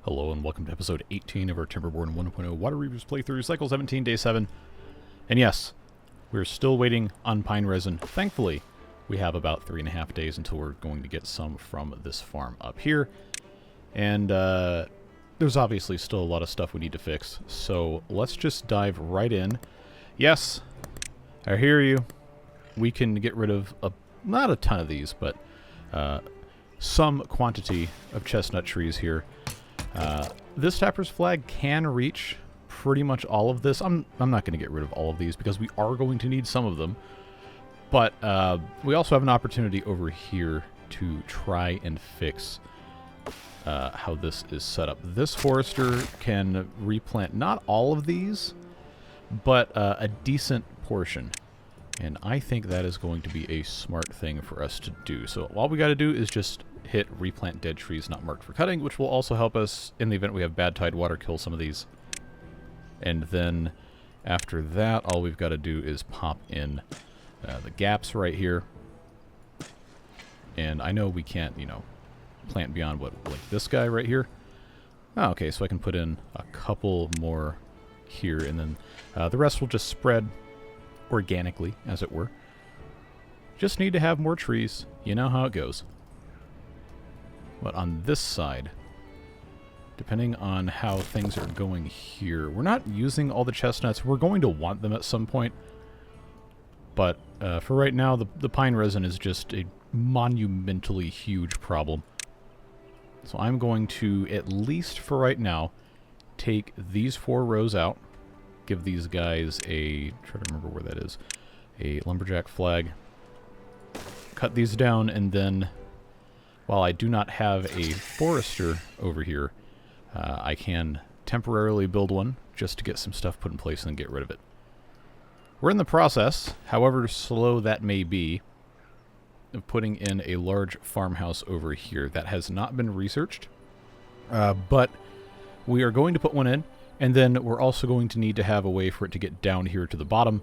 Hello and welcome to episode 18 of our Timberborn 1.0 Waterbeavers playthrough, cycle 17, day 7. And yes, we're still waiting on pine resin. Thankfully, we have about 3.5 days until we're going to get some from this farm up here. And there's obviously still a lot of stuff we need to fix, so let's just dive right in. Yes, I hear you. We can get rid of, not a ton of these, but some quantity of chestnut trees here. This tapper's flag can reach pretty much all of this. I'm not going to get rid of all of these because we are going to need some of them. But we also have an opportunity over here to try and fix how this is set up. This forester can replant not all of these, but a decent portion. And I think that is going to be a smart thing for us to do. So all we got to do is just hit replant dead trees not marked for cutting, which will also help us in the event we have bad tide water kill some of these. And then after that, all we've got to do is pop in the gaps right here. And I know we can't, you know, plant beyond what, like this guy right here. Oh, okay, so I can put in a couple more here, and then the rest will just spread organically, as it were. Just need to have more trees. You know how it goes. But on this side, depending on how things are going here, we're not using all the chestnuts. We're going to want them at some point. But for right now, the pine resin is just a monumentally huge problem. So I'm going to, at least for right now, take these 4 rows out. Give these guys a, try to remember where that is, a lumberjack flag. Cut these down, and then while I do not have a forester over here, I can temporarily build one just to get some stuff put in place and then get rid of it. We're in the process, however slow that may be, of putting in a large farmhouse over here. That has not been researched, but we are going to put one in, and then we're also going to need to have a way for it to get down here to the bottom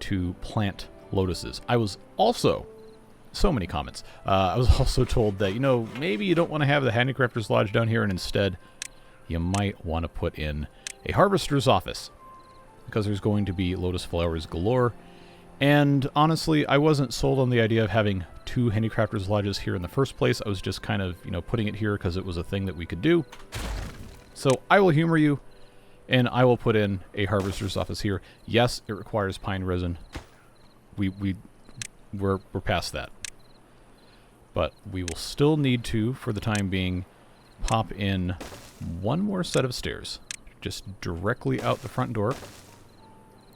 to plant lotuses. I was also... so many comments. I was also told that, you know, maybe you don't want to have the handicrafter's lodge down here, and instead you might want to put in a harvester's office, because there's going to be lotus flowers galore. And honestly, I wasn't sold on the idea of having 2 handicrafter's lodges here in the first place. I was just kind of, you know, putting it here because it was a thing that we could do. So I will humor you, and I will put in a harvester's office here. Yes, it requires pine resin. We're past that. But we will still need to, for the time being, pop in one more set of stairs. Just directly out the front door.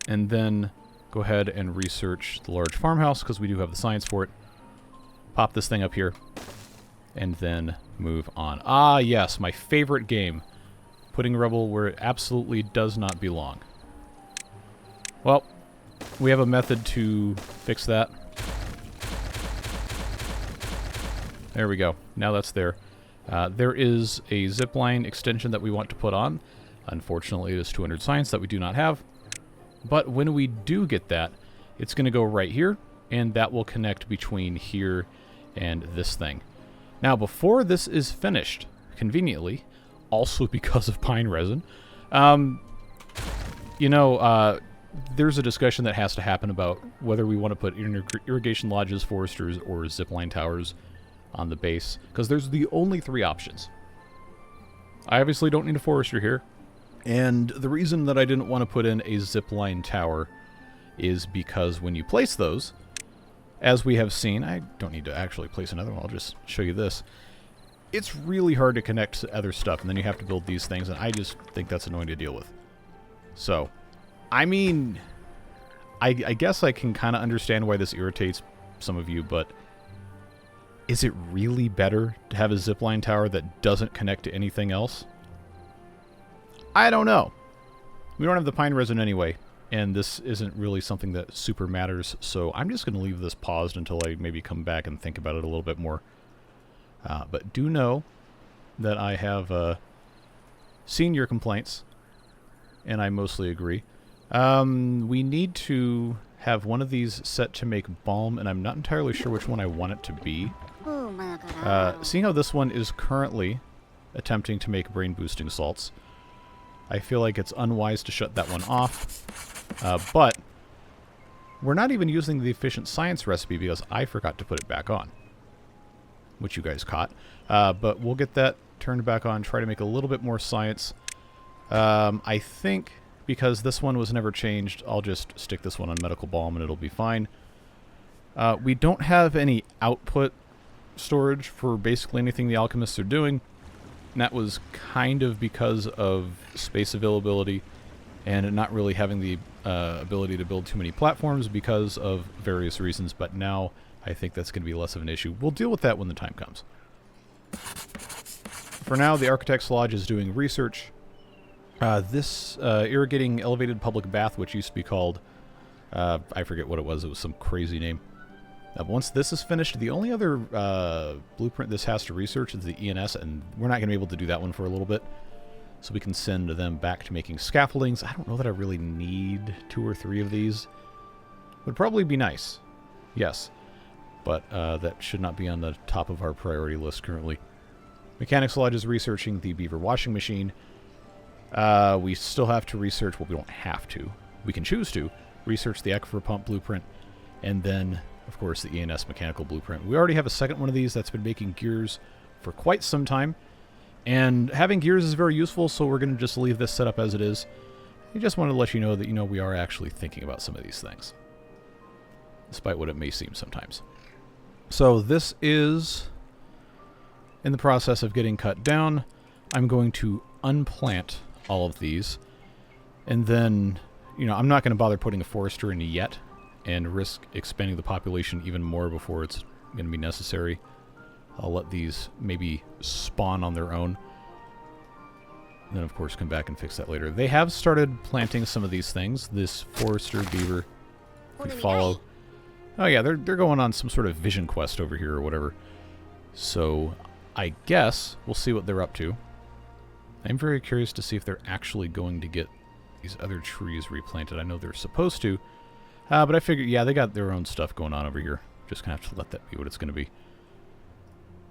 And then go ahead and research the large farmhouse, because we do have the science for it. Pop this thing up here. And then move on. Ah, yes, my favorite game. Putting rubble where it absolutely does not belong. Well, we have a method to fix that. There we go. Now that's there. There is a zipline extension that we want to put on. Unfortunately, it is 200 science that we do not have. But when we do get that, it's going to go right here, and that will connect between here and this thing. Now, before this is finished, conveniently, also because of pine resin, you know, there's a discussion that has to happen about whether we want to put irrigation lodges, foresters, or zipline towers on the base, because there's the only 3 options. I obviously don't need a forester here, and the reason that I didn't want to put in a zipline tower is because when you place those, as we have seen, I don't need to actually place another one, I'll just show you this. It's really hard to connect to other stuff, and then you have to build these things, and I just think that's annoying to deal with. So, I mean, I guess I can kind of understand why this irritates some of you, but is it really better to have a zipline tower that doesn't connect to anything else? I don't know. We don't have the pine resin anyway, and this isn't really something that super matters, so I'm just going to leave this paused until I maybe come back and think about it a little bit more. But do know that I have seen your complaints, and I mostly agree. We need to have one of these set to make balm, and I'm not entirely sure which one I want it to be. Seeing how this one is currently attempting to make brain-boosting salts. I feel like it's unwise to shut that one off, but we're not even using the efficient science recipe because I forgot to put it back on, which you guys caught. But we'll get that turned back on, try to make a little bit more science. I think because this one was never changed, I'll just stick this one on medical balm and it'll be fine. We don't have any output storage for basically anything the alchemists are doing. And that was kind of because of space availability and not really having the ability to build too many platforms because of various reasons. But now I think that's going to be less of an issue. We'll deal with that when the time comes. For now, the Architect's Lodge is doing research. This irrigating elevated public bath, which used to be called, I forget what it was some crazy name. Once this is finished, the only other blueprint this has to research is the ENS, and we're not going to be able to do that one for a little bit. So we can send them back to making scaffoldings. I don't know that I really need 2 or 3 of these. Would probably be nice. Yes. But that should not be on the top of our priority list currently. Mechanics Lodge is researching the beaver washing machine. We still have to research, well, we don't have to. We can choose to research the Aquifer pump blueprint, and then, of course, the ENS mechanical blueprint. We already have a second one of these that's been making gears for quite some time, and having gears is very useful, so we're going to just leave this set up as it is. I just wanted to let you know that, we are actually thinking about some of these things, despite what it may seem sometimes. So this is in the process of getting cut down. I'm going to unplant all of these, and then, I'm not going to bother putting a forester in yet and risk expanding the population even more before it's going to be necessary. I'll let these maybe spawn on their own, and then of course come back and fix that later. They have started planting some of these things. This forester beaver, if we follow, oh yeah, they're going on some sort of vision quest over here or whatever. So I guess we'll see what they're up to. I'm very curious to see if they're actually going to get these other trees replanted. I know they're supposed to, but I figured, yeah, they got their own stuff going on over here. Just gonna have to let that be what it's gonna be.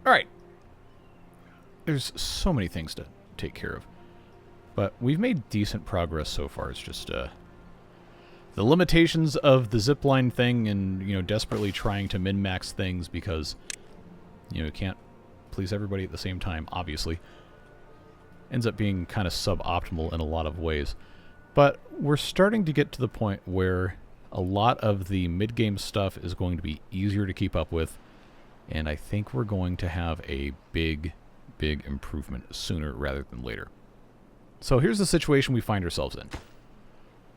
Alright. There's so many things to take care of. But we've made decent progress so far. It's just, the limitations of the zipline thing and, desperately trying to min-max things because, you can't please everybody at the same time, obviously. Ends up being kind of suboptimal in a lot of ways. But we're starting to get to the point where a lot of the mid-game stuff is going to be easier to keep up with, and I think we're going to have a big, big improvement sooner rather than later. So here's the situation we find ourselves in.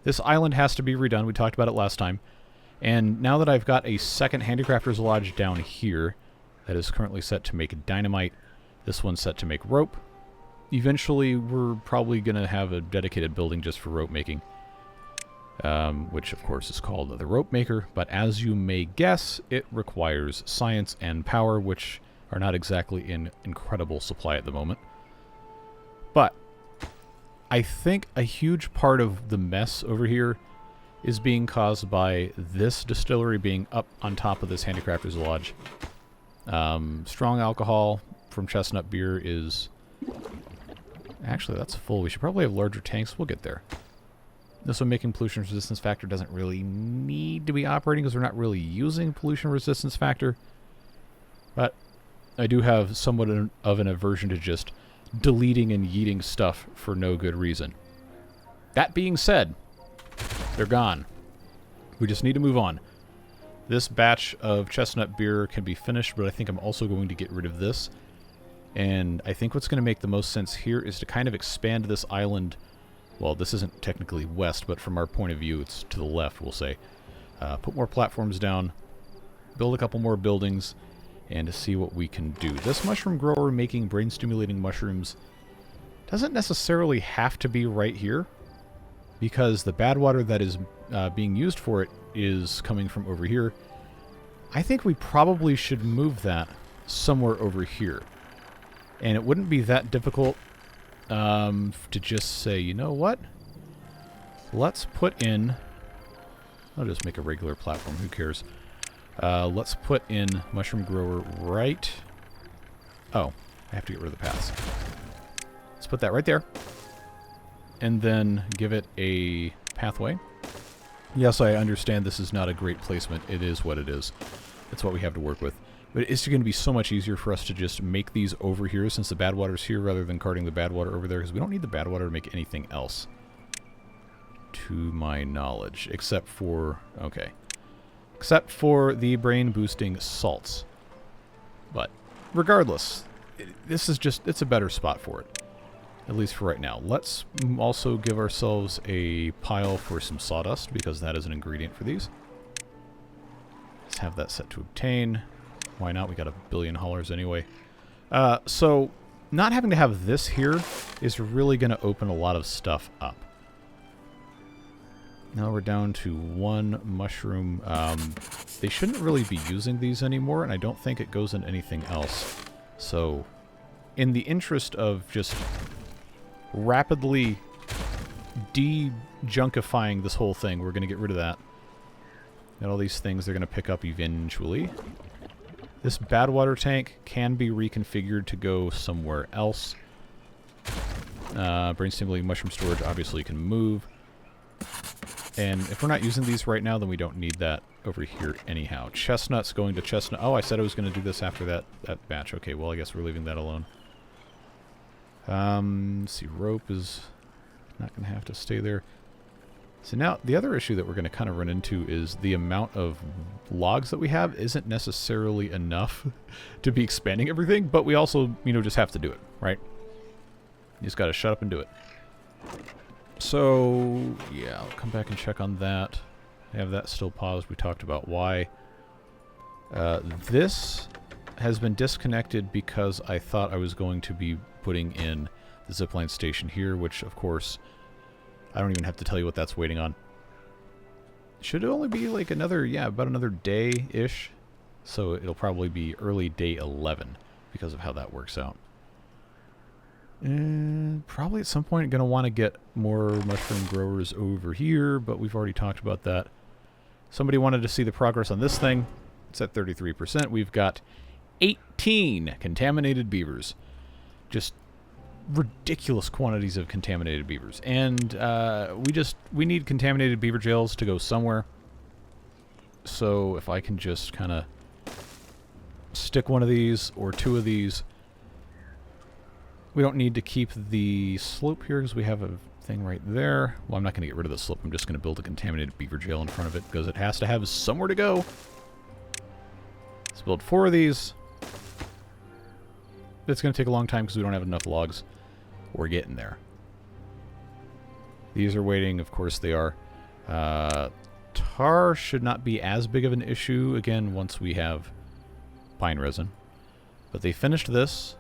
This island has to be redone. We talked about it last time. And now that I've got a second Handicrafter's Lodge down here that is currently set to make dynamite, this one's set to make rope. Eventually, we're probably going to have a dedicated building just for rope making, which, of course, is called the Rope Maker. But as you may guess, it requires science and power, which are not exactly in incredible supply at the moment. But I think a huge part of the mess over here is being caused by this distillery being up on top of this Handicrafter's Lodge. Strong alcohol from chestnut beer is... Actually, that's full. We should probably have larger tanks. We'll get there. This one, making pollution resistance factor, doesn't really need to be operating because we're not really using pollution resistance factor. But I do have somewhat of an aversion to just deleting and yeeting stuff for no good reason. That being said, they're gone. We just need to move on. This batch of chestnut beer can be finished, but I think I'm also going to get rid of this. And I think what's going to make the most sense here is to kind of expand this island. Well, this isn't technically west, but from our point of view, it's to the left, we'll say. Put more platforms down, build a couple more buildings, and to see what we can do. This mushroom grower making brain-stimulating mushrooms doesn't necessarily have to be right here, because the bad water that is being used for it is coming from over here. I think we probably should move that somewhere over here. And it wouldn't be that difficult to just say, you know what? Let's put in... I'll just make a regular platform. Who cares? Let's put in mushroom grower right... Oh, I have to get rid of the paths. Let's put that right there. And then give it a pathway. Yes, I understand this is not a great placement. It is what it is. It's what we have to work with. But it's going to be so much easier for us to just make these over here since the bad water's here rather than carting the bad water over there, because we don't need the bad water to make anything else. To my knowledge. Except for... okay. Except for the brain-boosting salts. But regardless, this is just... it's a better spot for it. At least for right now. Let's also give ourselves a pile for some sawdust, because that is an ingredient for these. Let's have that set to obtain. Why not? We got a billion haulers anyway. So, not having to have this here is really going to open a lot of stuff up. Now we're down to one mushroom. They shouldn't really be using these anymore, and I don't think it goes in anything else. So, in the interest of just rapidly de-junkifying this whole thing, we're going to get rid of that. Got all these things they're going to pick up eventually. This bad water tank can be reconfigured to go somewhere else. Brain stimulating mushroom storage obviously can move. And if we're not using these right now, then we don't need that over here anyhow. Chestnuts going to chestnut. Oh, I said I was going to do this after that batch. Okay, well, I guess we're leaving that alone. Let's see, rope is not going to have to stay there. So now, the other issue that we're going to kind of run into is the amount of logs that we have isn't necessarily enough to be expanding everything, but we also, you know, just have to do it, right? You just got to shut up and do it. So, yeah, I'll come back and check on that. I have that still paused. We talked about why. This has been disconnected because I thought I was going to be putting in the zipline station here, which, of course, I don't even have to tell you what that's waiting on. Should only be like another, yeah, about another day-ish. So it'll probably be early day 11 because of how that works out. And probably at some point going to want to get more mushroom growers over here, but we've already talked about that. Somebody wanted to see the progress on this thing. It's at 33%. We've got 18 contaminated beavers. Just ridiculous quantities of contaminated beavers. And we need contaminated beaver jails to go somewhere. So if I can just kind of stick one of these or two of these. We don't need to keep the slope here because we have a thing right there. Well, I'm not going to get rid of the slope. I'm just going to build a contaminated beaver jail in front of it because it has to have somewhere to go. Let's build 4 of these. It's going to take a long time because we don't have enough logs. We're getting there. These are waiting. Of course they are. Tar should not be as big of an issue, again, once we have pine resin. But they finished this.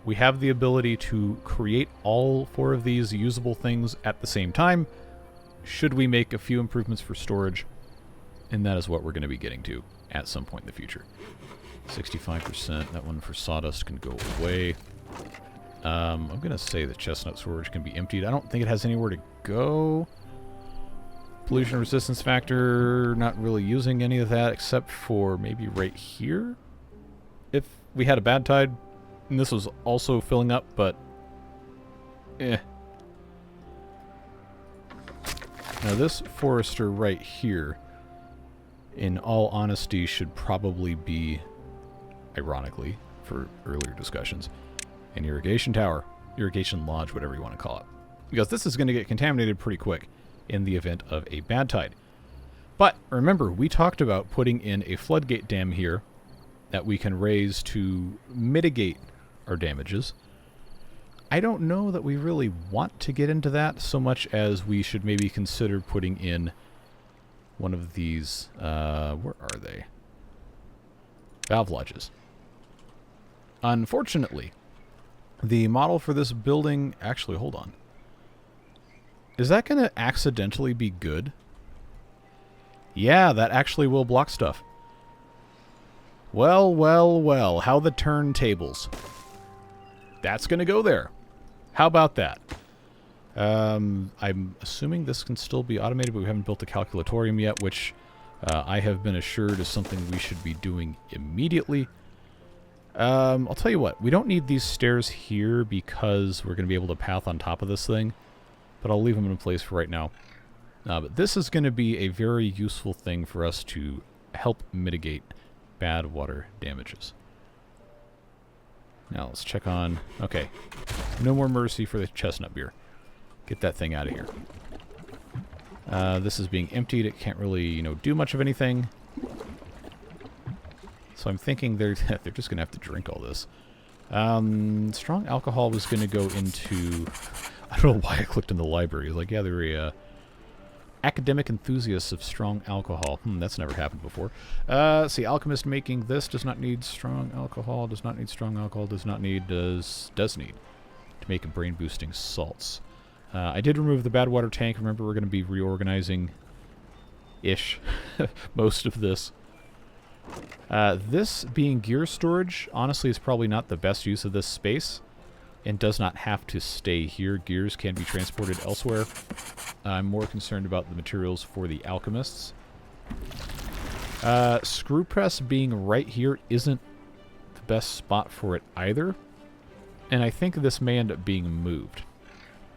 We have the ability to create all 4 of these usable things at the same time, should we make a few improvements for storage, and that is what we're going to be getting to at some point in the future. 65%, that one for sawdust can go away. I'm going to say the chestnut storage can be emptied. I don't think it has anywhere to go. Pollution resistance factor, not really using any of that except for maybe right here. If we had a bad tide, and this was also filling up, but Now this forester right here, in all honesty, should probably be, ironically, for earlier discussions, an irrigation tower, irrigation lodge, whatever you want to call it. Because this is going to get contaminated pretty quick in the event of a bad tide. But remember, we talked about putting in a floodgate dam here that we can raise to mitigate our damages. I don't know that we really want to get into that so much as we should maybe consider putting in one of these, where are they? Valve lodges. Unfortunately, the model for this building, actually, hold on. Is that going to accidentally be good? Yeah, that actually will block stuff. Well, well, well, how the turntables. That's going to go there. How about that? I'm assuming this can still be automated, but we haven't built a calculatorium yet, which I have been assured is something we should be doing immediately. I'll tell you what. We don't need these stairs here because we're going to be able to path on top of this thing. But I'll leave them in place for right now. But this is going to be a very useful thing for us to help mitigate bad water damages. Now let's check on... Okay. No more mercy for the chestnut beer. Get that thing out of here. This is being emptied. It can't really, you know, do much of anything. So I'm thinking they're just going to have to drink all this. Strong alcohol was going to go into... I don't know why I clicked in the library. Like, yeah, they're academic enthusiasts of strong alcohol. That's never happened before. See, alchemist making this does not need strong alcohol, does not need strong alcohol, does need to make a brain-boosting salts. I did remove the bad water tank. Remember, we're going to be reorganizing-ish most of this. This being gear storage, honestly, is probably not the best use of this space. And does not have to stay here. Gears can be transported elsewhere. I'm more concerned about the materials for the alchemists. Screw press being right here isn't the best spot for it either. And I think this may end up being moved.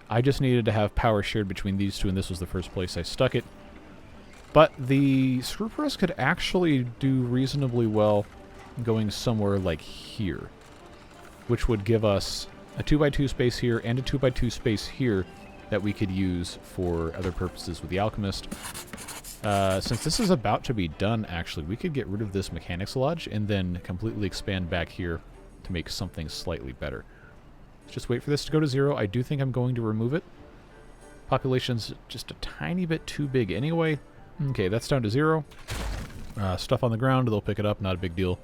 I just needed to have power shared between these two, and this was the first place I stuck it. But the screw press could actually do reasonably well going somewhere like here, which would give us a 2x2 space here and a 2x2 space here that we could use for other purposes with the alchemist. Since this is about to be done, actually, we could get rid of this mechanics lodge and then completely expand back here to make something slightly better. Let's just wait for this to go to 0. I do think I'm going to remove it. Population's just a tiny bit too big anyway. Okay, that's down to 0. Stuff on the ground, they'll pick it up, not a big deal.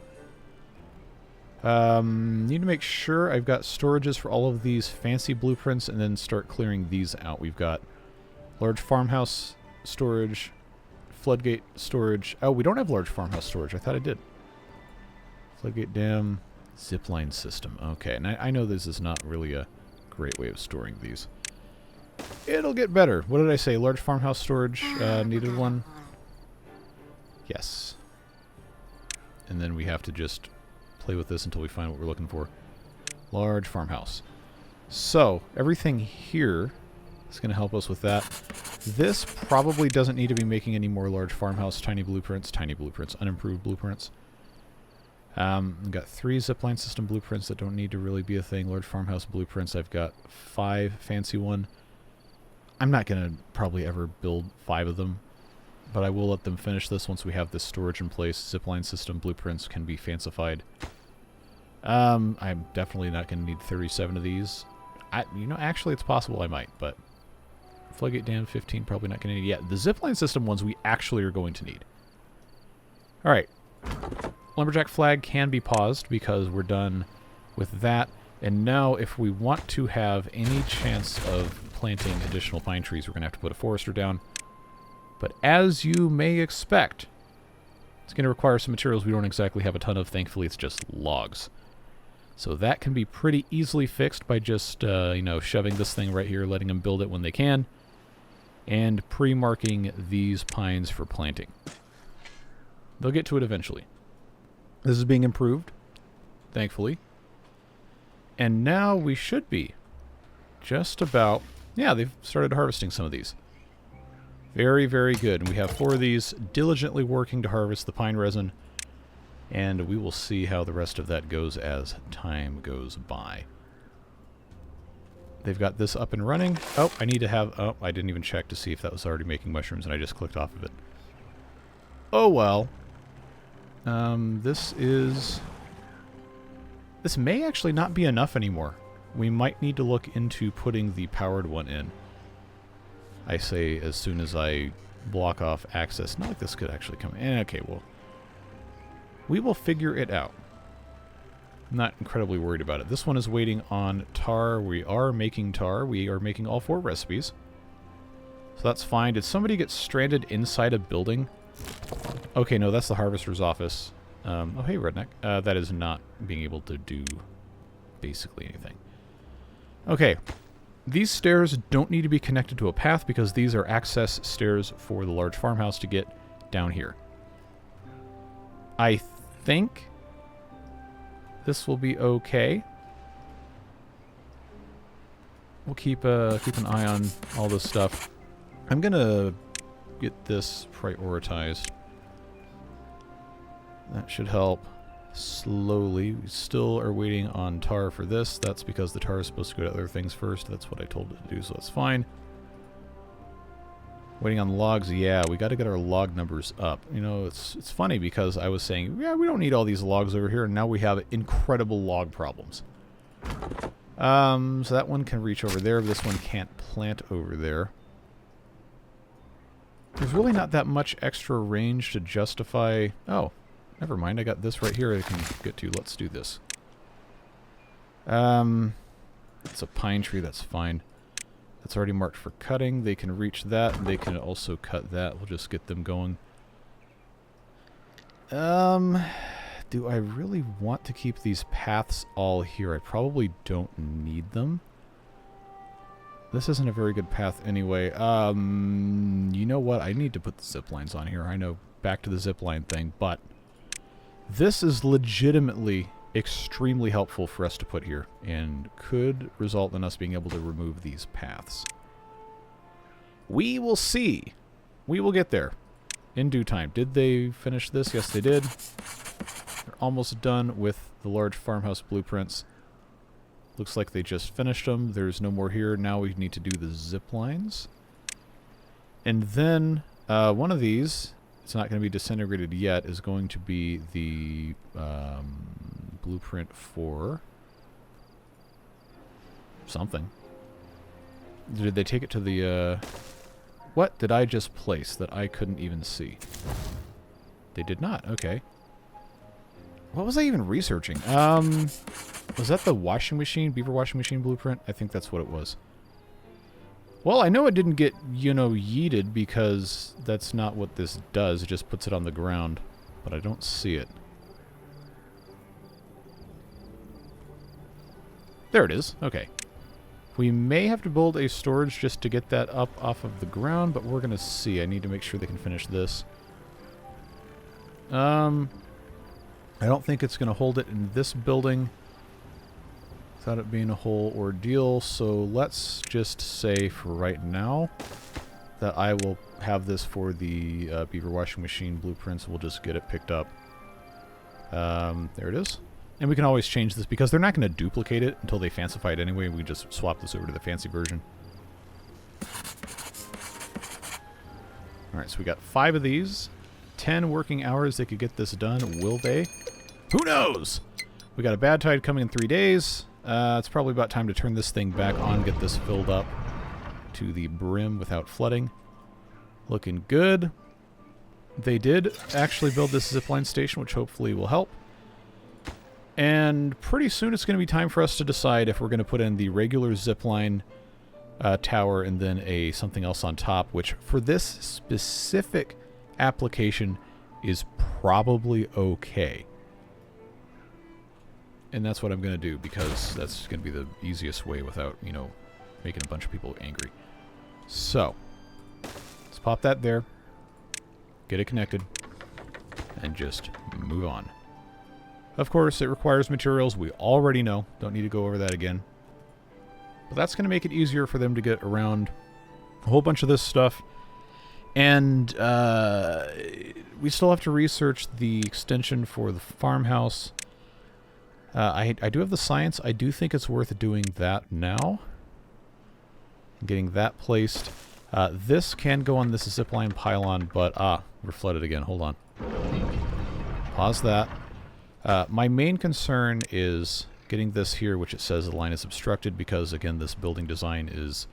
Need to make sure I've got storages for all of these fancy blueprints and then start clearing these out. We've got large farmhouse storage, floodgate storage. Oh, we don't have large farmhouse storage. I thought I did. Floodgate dam, zipline system. Okay, and I know this is not really a great way of storing these. It'll get better. What did I say? Large farmhouse storage needed one? Yes. And then we have to just play with this until we find what we're looking for. Large farmhouse. So, everything here is going to help us with that. This probably doesn't need to be making any more large farmhouse, tiny blueprints, unimproved blueprints. I've got 3 zipline system blueprints that don't need to really be a thing. Large farmhouse blueprints, I've got 5 fancy one. I'm not going to probably ever build 5 of them, but I will let them finish this once we have this storage in place. Zipline system blueprints can be fancified. I'm definitely not going to need 37 of these. You know, actually it's possible I might, but floodgate dam 15, probably not going to need. Yeah, the zipline system ones we actually are going to need. Alright. Lumberjack flag can be paused because we're done with that. And now if we want to have any chance of planting additional pine trees, we're going to have to put a forester down. But as you may expect, it's going to require some materials we don't exactly have a ton of. Thankfully, it's just logs. So that can be pretty easily fixed by just, you know, shoving this thing right here, letting them build it when they can, and pre-marking these pines for planting. They'll get to it eventually. This is being improved, thankfully. And now we should be just about... Yeah, they've started harvesting some of these. Very, very good. And we have 4 of these diligently working to harvest the pine resin. And we will see how the rest of that goes as time goes by. They've got this up and running. Oh, I need to have... Oh, I didn't even check to see if that was already making mushrooms, and I just clicked off of it. Oh, well. This may actually not be enough anymore. We might need to look into putting the powered one in. I say as soon as I block off access. Not like this could actually come in. Okay, well, we will figure it out. I'm not incredibly worried about it. This one is waiting on tar. We are making tar. We are making all 4 recipes. So that's fine. Did somebody get stranded inside a building? Okay, no, that's the harvester's office. Oh, hey, Redneck. That is not being able to do basically anything. Okay. These stairs don't need to be connected to a path because these are access stairs for the large farmhouse to get down here. I think this will be okay. We'll keep an eye on all this stuff. I'm gonna get this prioritized. That should help. Slowly. We still are waiting on tar for this. That's because the tar is supposed to go to other things first. That's what I told it to do, so that's fine. Waiting on logs. Yeah, we got to get our log numbers up. You know, it's funny because I was saying, yeah, we don't need all these logs over here, and now we have incredible log problems. So that one can reach over there. This one can't plant over there. There's really not that much extra range to justify... Oh, never mind. I got this right here I can get to. Let's do this. It's a pine tree. That's fine. That's already marked for cutting. They can reach that, and they can also cut that. We'll just get them going. Do I really want to keep these paths all here? I probably don't need them. This isn't a very good path anyway. You know what? I need to put the zip lines on here. I know, back to the zip line thing, but this is legitimately extremely helpful for us to put here and could result in us being able to remove these paths. We will see. We will get there in due time. Did they finish this? Yes, they did. They're almost done with the large farmhouse blueprints. Looks like they just finished them. There's no more here. Now we need to do the zip lines. And then one of these, it's not going to be disintegrated yet, is going to be the blueprint for something. Did they take it to the... What did I just place that I couldn't even see? They did not. Okay. What was I even researching? Was that the washing machine? Beaver washing machine blueprint? I think that's what it was. Well, I know it didn't get, you know, yeeted because that's not what this does. It just puts it on the ground. But I don't see it. There it is. Okay. We may have to build a storage just to get that up off of the ground, but we're going to see. I need to make sure they can finish this. I don't think it's going to hold it in this building without it being a whole ordeal, so let's just say for right now that I will have this for the beaver washing machine blueprints. We'll just get it picked up. There it is. And we can always change this because they're not going to duplicate it until they fancify it anyway. We just swap this over to the fancy version. Alright, so we got 5 of these. 10 working hours they could get this done. Will they? Who knows? We got a bad tide coming in 3 days. It's probably about time to turn this thing back on, get this filled up to the brim without flooding. Looking good. They did actually build this zipline station, which hopefully will help. And pretty soon it's going to be time for us to decide if we're going to put in the regular zipline tower and then something else on top, which for this specific application is probably okay. And that's what I'm going to do because that's going to be the easiest way without, you know, making a bunch of people angry. So, let's pop that there, get it connected, and just move on. Of course, it requires materials we already know. Don't need to go over that again. But that's going to make it easier for them to get around a whole bunch of this stuff. And we still have to research the extension for the farmhouse. I do have the science. I do think it's worth doing that now. Getting that placed. This can go on this zipline pylon, but we're flooded again. Hold on. Pause that. My main concern is getting this here, which it says the line is obstructed, because, again, this building design is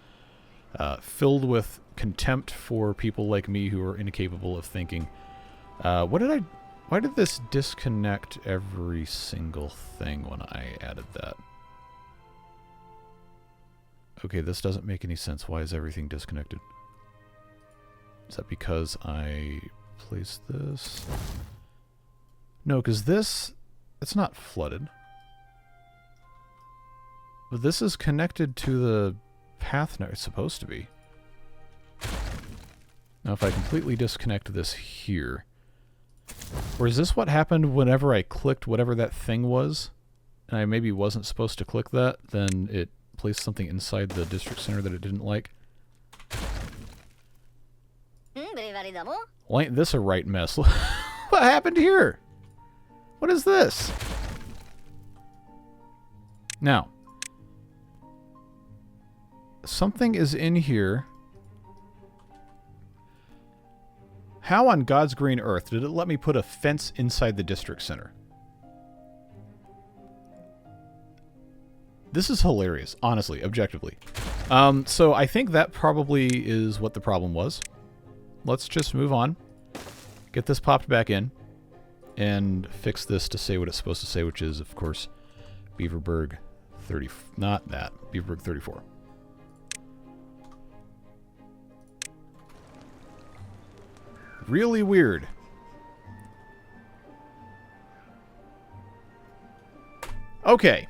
filled with contempt for people like me who are incapable of thinking. Why did this disconnect every single thing when I added that? Okay, this doesn't make any sense. Why is everything disconnected? Is that because I placed this? No, because this... It's not flooded. But this is connected to the path now. It's supposed to be. Now if I completely disconnect this here... Or is this what happened whenever I clicked whatever that thing was? and I maybe wasn't supposed to click that, then it placed something inside the district center that it didn't like. Well, ain't this a right mess? What happened here? What is this? Now, something is in here. How on God's green earth did it let me put a fence inside the district center? This is hilarious, honestly, objectively. So I think that probably is what the problem was. Let's just move on. Get this popped back in. And fix this to say what it's supposed to say, which is, of course, Beaverburg 30... Not that. Beaverburg 34. Really weird. Okay.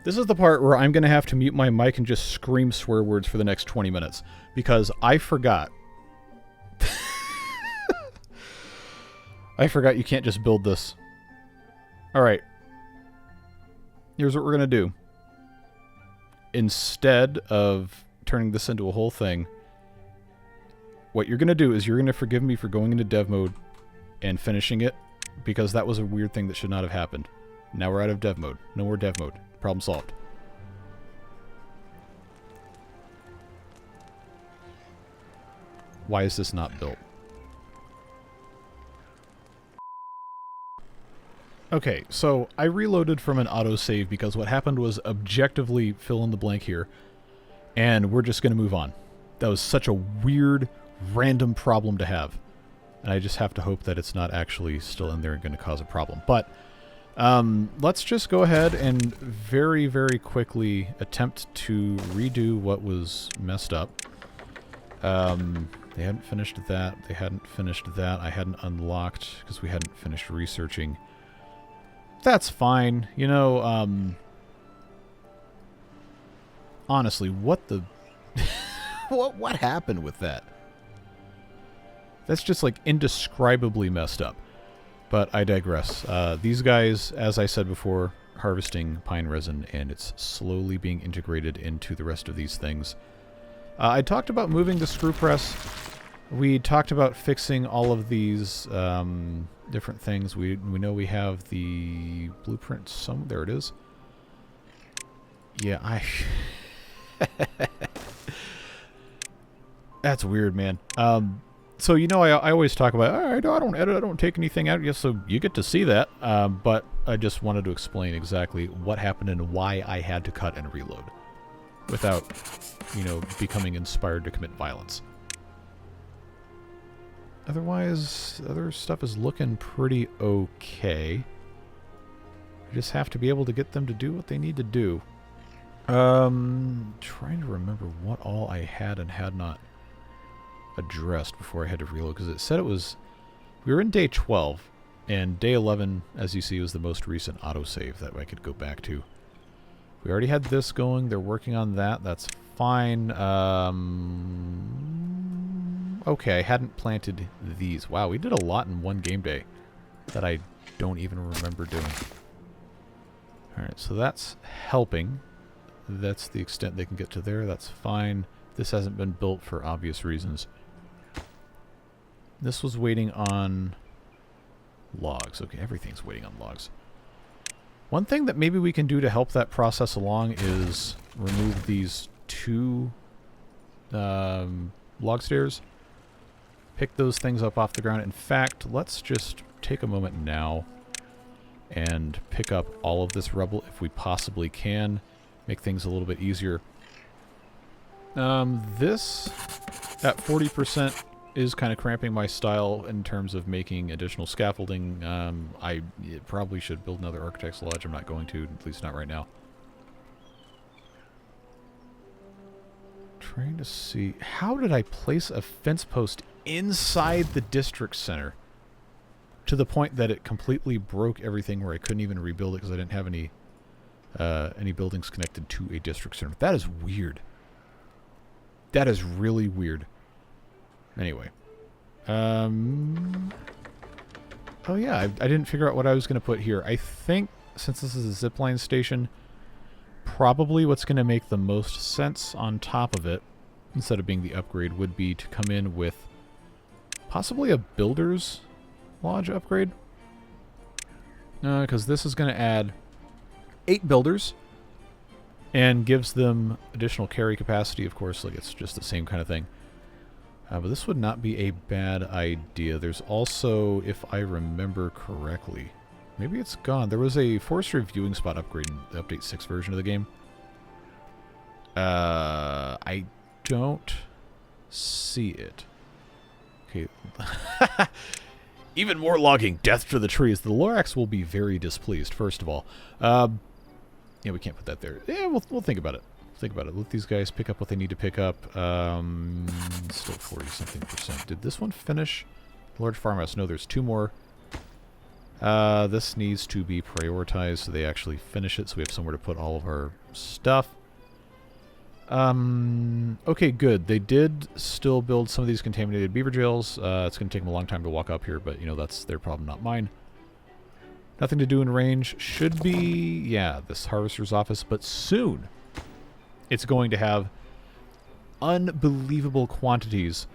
This is the part where I'm going to have to mute my mic and just scream swear words for the next 20 minutes. Because I forgot. I forgot you can't just build this. Alright. Here's what we're going to do. Instead of turning this into a whole thing, what you're going to do is you're going to forgive me for going into dev mode and finishing it, because that was a weird thing that should not have happened. Now we're out of dev mode. No more dev mode. Problem solved. Why is this not built? Okay, so I reloaded from an autosave because what happened was objectively fill in the blank here, and we're just going to move on. That was such a weird, random problem to have. And I just have to hope that it's not actually still in there and going to cause a problem. But let's just go ahead and very, very quickly attempt to redo what was messed up. They hadn't finished that. They hadn't finished that. I hadn't unlocked because we hadn't finished researching. That's fine. You know, honestly, what the... what happened with that? That's just, like, indescribably messed up. But I digress. These guys, as I said before, harvesting pine resin, and it's slowly being integrated into the rest of these things. I talked about moving the screw press. We talked about fixing all of these different things. We know we have the blueprint. There it is. Yeah, That's weird, man. So, you know, I always talk about, I don't edit, I don't take anything out. Yes, so you get to see that. But I just wanted to explain exactly what happened and why I had to cut and reload without, you know, becoming inspired to commit violence. Otherwise, other stuff is looking pretty okay. I just have to be able to get them to do what they need to do. Trying to remember what all I had and had not addressed before I had to reload, because it said it was... We were in day 12, and day 11, as you see, was the most recent autosave that I could go back to. We already had this going. They're working on that. That's fine. Okay, I hadn't planted these. Wow, we did a lot in one game day that I don't even remember doing. Alright, so that's helping. That's the extent they can get to there. That's fine. This hasn't been built for obvious reasons. This was waiting on logs. Okay, everything's waiting on logs. One thing that maybe we can do to help that process along is remove these two log stairs. Pick those things up off the ground. In fact, let's just take a moment now and pick up all of this rubble if we possibly can. Make things a little bit easier. This, at 40%, is kind of cramping my style in terms of making additional scaffolding. I probably should build another Architect's Lodge. I'm not going to, at least not right now. Trying to see... How did I place a fence post inside the district center to the point that it completely broke everything where I couldn't even rebuild it because I didn't have any buildings connected to a district center? That is weird. That is really weird. Anyway. Oh yeah, I didn't figure out what I was going to put here. I think since this is a zipline station, probably what's going to make the most sense on top of it, instead of being the upgrade, would be to come in with possibly a builder's lodge upgrade. Because this is going to add 8 builders and gives them additional carry capacity. Of course, like, it's just the same kind of thing. But this would not be a bad idea. There's also, if I remember correctly, maybe it's gone. There was a forestry viewing spot upgrade in the Update 6 version of the game. I don't see it. Okay. Even more logging. Death to the trees. The Lorax will be very displeased, first of all. Yeah, we can't put that there. Yeah, we'll think about it. Think about it. Let these guys pick up what they need to pick up. Still 40-something%. Did this one finish? Large farmhouse. No, there's 2 more. This needs to be prioritized so they actually finish it, so we have somewhere to put all of our stuff. Okay, good. They did still build some of these contaminated beaver jails. It's going to take them a long time to walk up here, but, you know, that's their problem, not mine. Nothing to do in range. Should be, yeah, this harvester's office, but soon it's going to have unbelievable quantities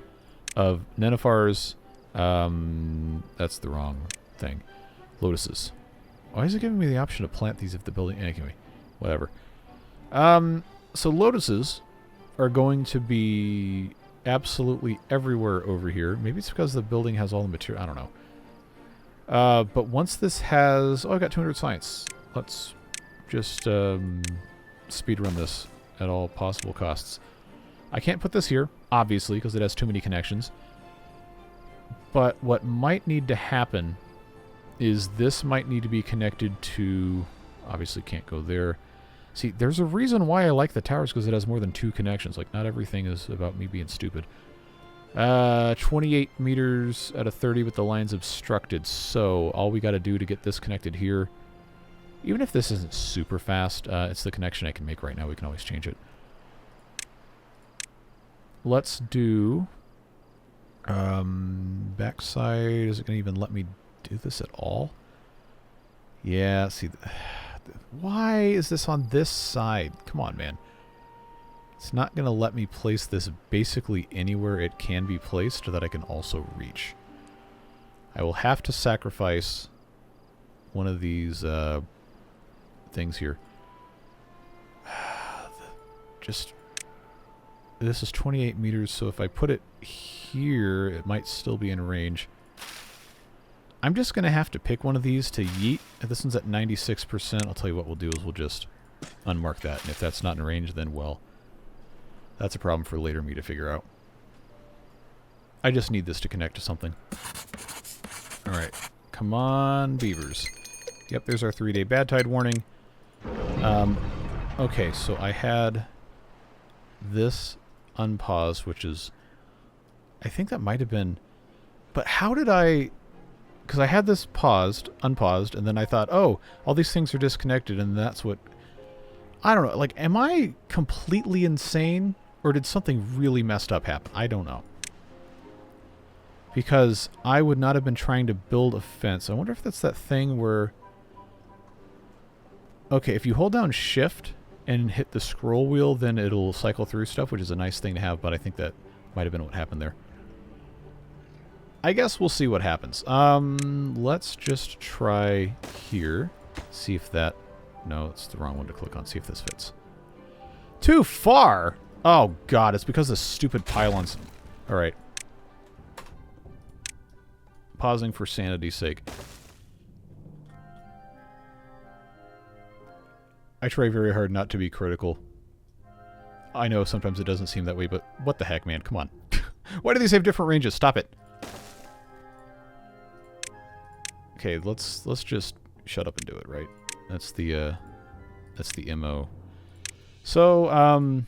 of nenuphars. That's the wrong thing. Lotuses. Why is it giving me the option to plant these if the building... Anyway, whatever. So lotuses are going to be absolutely everywhere over here. Maybe it's because the building has all the material. I don't know. But once this has... Oh, I got 200 science. Let's just speed run this at all possible costs. I can't put this here, obviously, because it has too many connections. But what might need to happen is this might need to be connected to... Obviously can't go there. See, there's a reason why I like the towers, because it has more than 2 connections. Like, not everything is about me being stupid. 28 meters out of 30 with the lines obstructed. So, all we got to do to get this connected here, even if this isn't super fast, it's the connection I can make right now. We can always change it. Let's do... backside. Is it going to even let me do this at all? Yeah, see... Why is this on this side? Come on, man. It's not going to let me place this basically anywhere it can be placed that I can also reach. I will have to sacrifice one of these things here. Just... This is 28 meters, so if I put it here, it might still be in range. I'm just going to have to pick one of these to yeet. If this one's at 96%, I'll tell you what we'll do is we'll just unmark that. And if that's not in range, then, well, that's a problem for later me to figure out. I just need this to connect to something. Alright. Come on, beavers. Yep, there's our 3-day bad tide warning. Okay, so I had this unpaused, which is... I think that might have been... But how did I... Because I had this unpaused, and then I thought, oh, all these things are disconnected, and that's what... I don't know. Like, am I completely insane? Or did something really messed up happen? I don't know. Because I would not have been trying to build a fence. I wonder if that's that thing where... Okay, if you hold down Shift and hit the scroll wheel, then it'll cycle through stuff, which is a nice thing to have, but I think that might have been what happened there. I guess we'll see what happens. Let's just try here. See if that... No, it's the wrong one to click on. See if this fits. Too far! Oh, God. It's because of stupid pylons. Alright. Pausing for sanity's sake. I try very hard not to be critical. I know sometimes it doesn't seem that way, but what the heck, man? Come on. Why do these have different ranges? Stop it. Okay, let's just shut up and do it, right? That's the MO. So,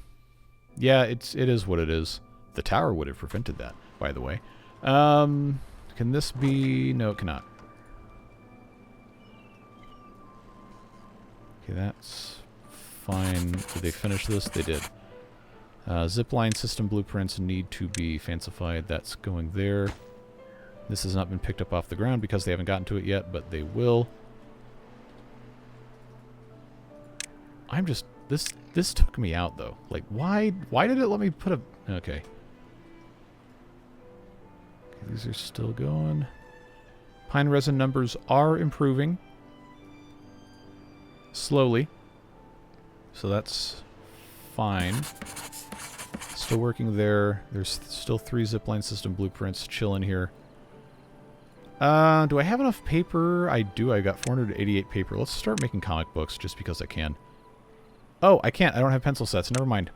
yeah, it is what it is. The tower would have prevented that, by the way. Can this be... No, it cannot. Okay, that's fine. Did they finish this? They did. Zipline system blueprints need to be fancified. That's going there. This has not been picked up off the ground because they haven't gotten to it yet, but they will. I'm just... This took me out, though. Like, why did it let me put a... Okay. These are still going. Pine resin numbers are improving. Slowly. So that's fine. Still working there. There's still 3 zipline system blueprints chilling here. Do I have enough paper? I do. I got 488 paper. Let's start making comic books just because I can. Oh, I can't. I don't have pencil sets. Never mind.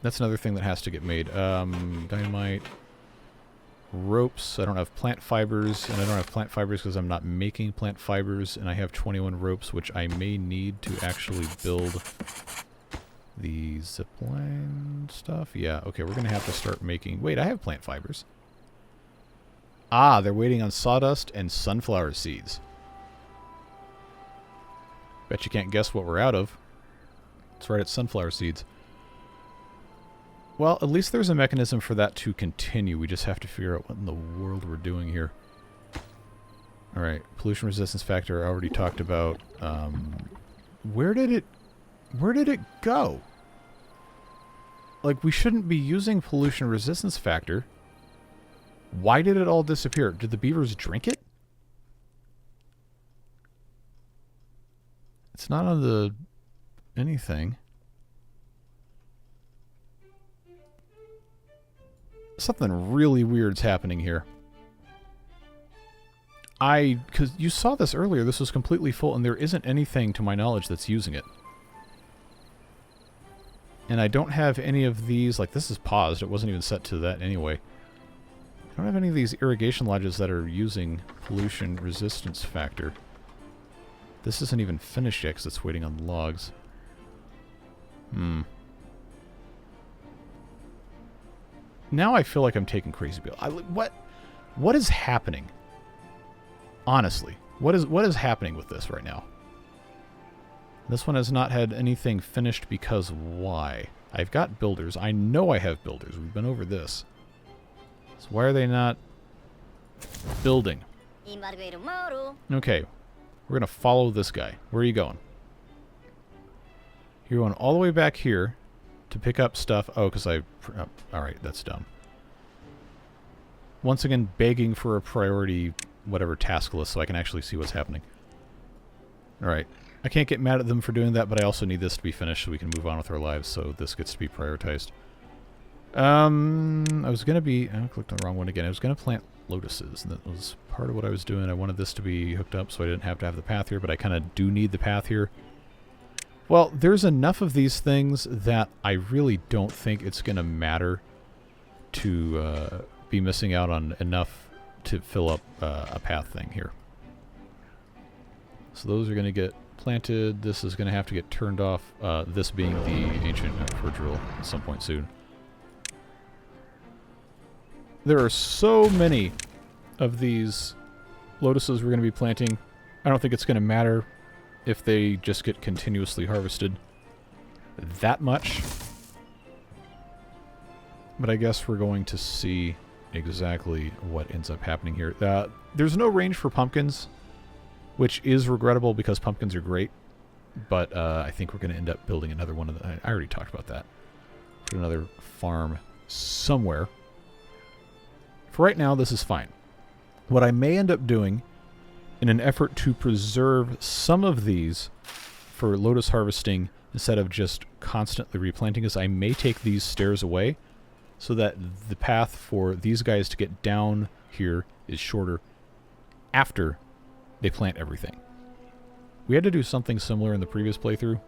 That's another thing that has to get made. Dynamite. Ropes. I don't have plant fibers, and I don't have plant fibers because I'm not making plant fibers, and I have 21 ropes, which I may need to actually build the zipline stuff. Yeah, okay, we're going to have to start making... Wait, I have plant fibers. Ah, they're waiting on sawdust and sunflower seeds. Bet you can't guess what we're out of. It's right at sunflower seeds. Well, at least there's a mechanism for that to continue. We just have to figure out what in the world we're doing here. Alright, pollution resistance factor I already talked about. Where did it go? Like, we shouldn't be using pollution resistance factor. Why did it all disappear? Did the beavers drink it? It's not on the... anything. Something really weird's happening here. Because you saw this earlier, this was completely full, and there isn't anything, to my knowledge, that's using it. And I don't have any of these, like this is paused, it wasn't even set to that anyway. I don't have any of these irrigation lodges that are using pollution resistance factor. This isn't even finished yet because it's waiting on logs. Now I feel like I'm taking crazy bills. What is happening? Honestly, what is happening with this right now? This one has not had anything finished because why? I've got builders. I know I have builders. We've been over this. So why are they not building? Okay, we're going to follow this guy. Where are you going? You're going all the way back here to pick up stuff. Oh, because alright, that's dumb. Once again, begging for a priority, whatever, task list so I can actually see what's happening. Alright. I can't get mad at them for doing that, but I also need this to be finished so we can move on with our lives, so this gets to be prioritized. I clicked on the wrong one again. I was going to plant lotuses, and that was part of what I was doing. I wanted this to be hooked up so I didn't have to have the path here, but I kind of do need the path here. Well, there's enough of these things that I really don't think it's going to matter to be missing out on enough to fill up a path thing here. So those are going to get planted. This is going to have to get turned off, this being the ancient fur drill at some point soon. There are so many of these lotuses we're going to be planting. I don't think it's going to matter if they just get continuously harvested that much. But I guess we're going to see exactly what ends up happening here. There's no range for pumpkins, which is regrettable because pumpkins are great. But I think we're going to end up building another one of the... I already talked about that. Put another farm somewhere. For right now, this is fine. What I may end up doing, in an effort to preserve some of these for lotus harvesting instead of just constantly replanting, is I may take these stairs away so that the path for these guys to get down here is shorter after they plant everything. We had to do something similar in the previous playthrough,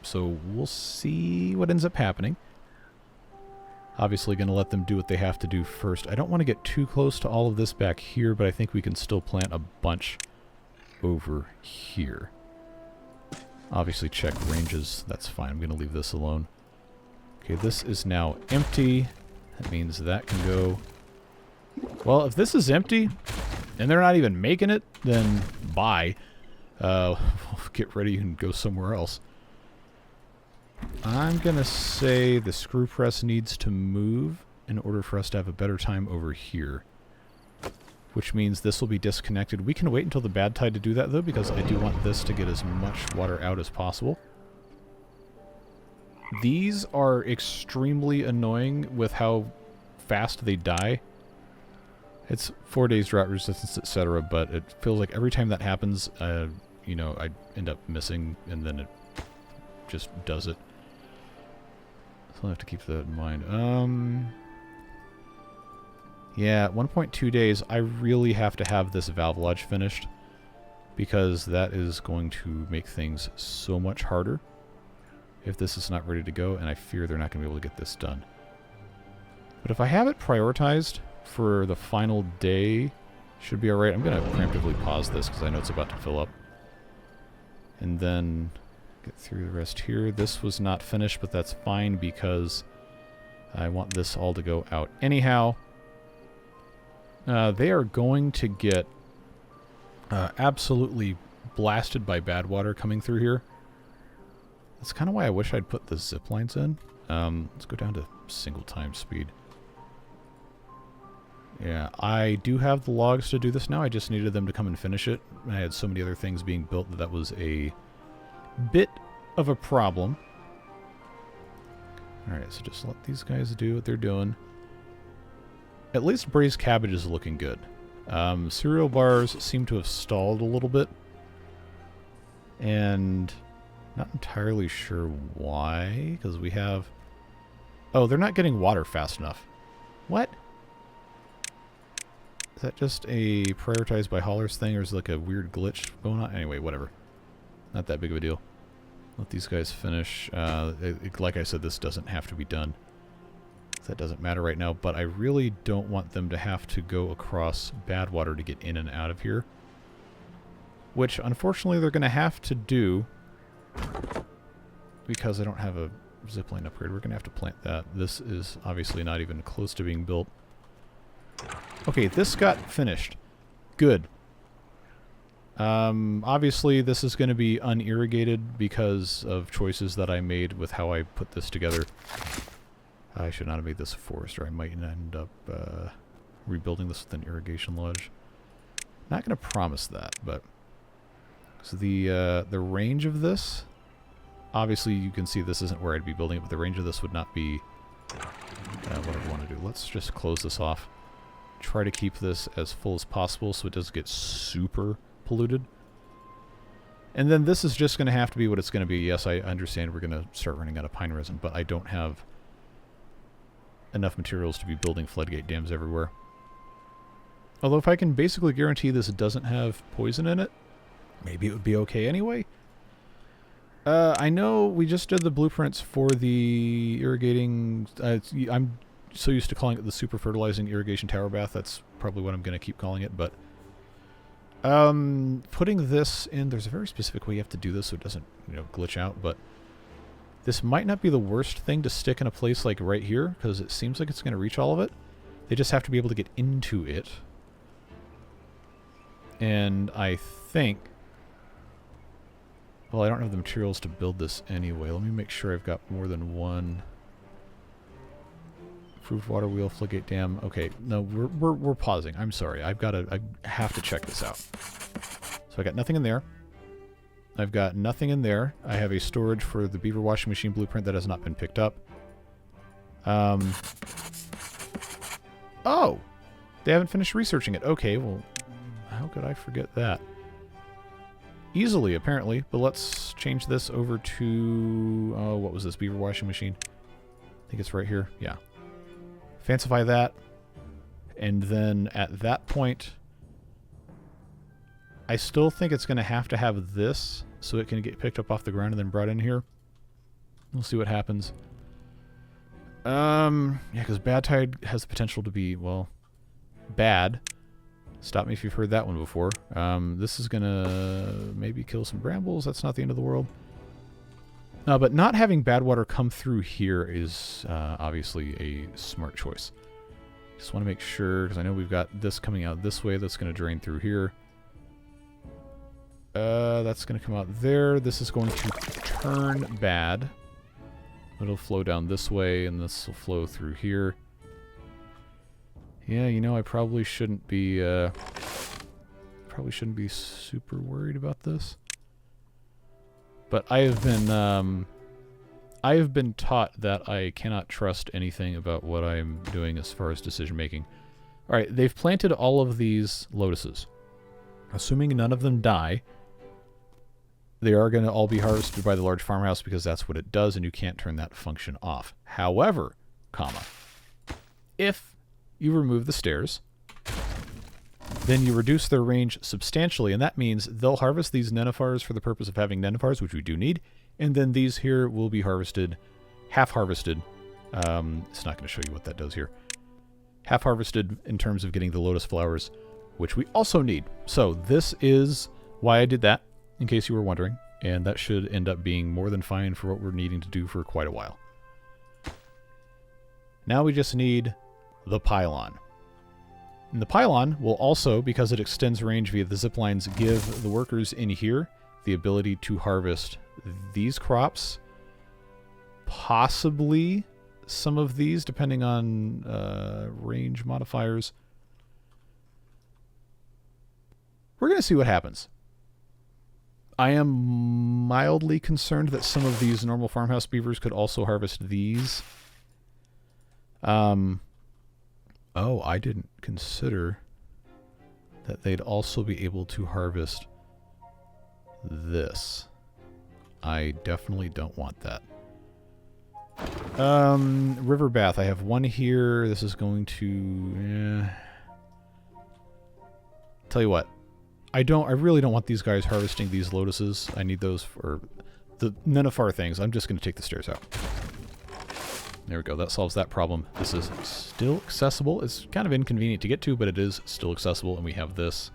so we'll see what ends up happening. Obviously going to let them do what they have to do first. I don't want to get too close to all of this back here, but I think we can still plant a bunch over here. Obviously check ranges. That's fine. I'm going to leave this alone. Okay, this is now empty. That means that can go... Well, if this is empty, and they're not even making it, then bye. We'll get ready and go somewhere else. I'm going to say the screw press needs to move in order for us to have a better time over here. Which means this will be disconnected. We can wait until the bad tide to do that, though, because I do want this to get as much water out as possible. These are extremely annoying with how fast they die. It's 4 days drought resistance, etc., but it feels like every time that happens, you know, I end up missing, and then it just does it. So I'll have to keep that in mind. Yeah, 1.2 days, I really have to have this valve lodge finished, because that is going to make things so much harder if this is not ready to go, and I fear they're not going to be able to get this done. But if I have it prioritized for the final day, should be alright. I'm going to preemptively pause this because I know it's about to fill up. And then get through the rest here. This was not finished, but that's fine because I want this all to go out anyhow. They are going to get absolutely blasted by bad water coming through here. That's kind of why I wish I'd put the ziplines in. Let's go down to single time speed. Yeah, I do have the logs to do this now. I just needed them to come and finish it. I had so many other things being built that was a bit of a problem. Alright, so just let these guys do what they're doing. At least braised cabbage is looking good. Cereal bars seem to have stalled a little bit. And not entirely sure why, because we have... Oh, they're not getting water fast enough. What? Is that just a prioritized by haulers thing, or is it like a weird glitch going on? Anyway, whatever. Not that big of a deal. Let these guys finish. Like I said, this doesn't have to be done. That doesn't matter right now, but I really don't want them to have to go across bad water to get in and out of here. Which, unfortunately, they're going to have to do because I don't have a zipline upgrade. We're going to have to plant that. This is obviously not even close to being built. Okay, this got finished. Good. Obviously, this is going to be unirrigated because of choices that I made with how I put this together. I should not have made this a forest, or I might end up rebuilding this with an irrigation lodge. Not going to promise that, but... So the range of this... Obviously, you can see this isn't where I'd be building it, but the range of this would not be what I'd want to do. Let's just close this off. Try to keep this as full as possible so it doesn't get super polluted. And then this is just going to have to be what it's going to be. Yes, I understand we're going to start running out of pine resin, but I don't have enough materials to be building floodgate dams everywhere. Although if I can basically guarantee this doesn't have poison in it, maybe it would be okay anyway. I know we just did the blueprints for the irrigating... I'm so used to calling it the super fertilizing irrigation tower bath. That's probably what I'm going to keep calling it, but... putting this in... There's a very specific way you have to do this so it doesn't, you know, glitch out, but... This might not be the worst thing to stick in a place like right here, because it seems like it's going to reach all of it. They just have to be able to get into it. And I think... Well, I don't have the materials to build this anyway. Let me make sure I've got more than one. Approved water wheel, floodgate dam. Okay, no, we're pausing. I'm sorry. I have to check this out. So I got nothing in there. I've got nothing in there. I have a storage for the beaver washing machine blueprint that has not been picked up. Oh! They haven't finished researching it. Okay, well, how could I forget that? Easily, apparently, but let's change this over to... what was this? Beaver washing machine? I think it's right here. Yeah. Fancify that. And then at that point... I still think it's going to have this so it can get picked up off the ground and then brought in here. We'll see what happens. Yeah, because Bad Tide has the potential to be, well, bad. Stop me if you've heard that one before. This is going to maybe kill some brambles. That's not the end of the world. But not having bad water come through here is obviously a smart choice. Just want to make sure, because I know we've got this coming out this way that's going to drain through here. That's going to come out there. This is going to turn bad. It'll flow down this way, and this will flow through here. Yeah, you know, I probably shouldn't be super worried about this. But I have been I have been taught that I cannot trust anything about what I'm doing as far as decision making. Alright, they've planted all of these lotuses. Assuming none of them die, they are going to all be harvested by the large farmhouse because that's what it does, and you can't turn that function off. However, comma, if you remove the stairs, then you reduce their range substantially, and that means they'll harvest these nenifars for the purpose of having nenifars, which we do need, and then these here will be harvested, half-harvested. It's not going to show you what that does here. Half-harvested in terms of getting the lotus flowers, which we also need. So this is why I did that, in case you were wondering, and that should end up being more than fine for what we're needing to do for quite a while. Now we just need the pylon. And the pylon will also, because it extends range via the ziplines, give the workers in here the ability to harvest these crops, possibly some of these, depending on range modifiers. We're going to see what happens. I am mildly concerned that some of these normal farmhouse beavers could also harvest these. Oh, I didn't consider that they'd also be able to harvest this. I definitely don't want that. River bath. I have one here. This is going to... Tell you what. I really don't want these guys harvesting these lotuses. I need those for the nenifar things. I'm just going to take the stairs out. There we go. That solves that problem. This is still accessible. It's kind of inconvenient to get to, but it is still accessible, and we have this.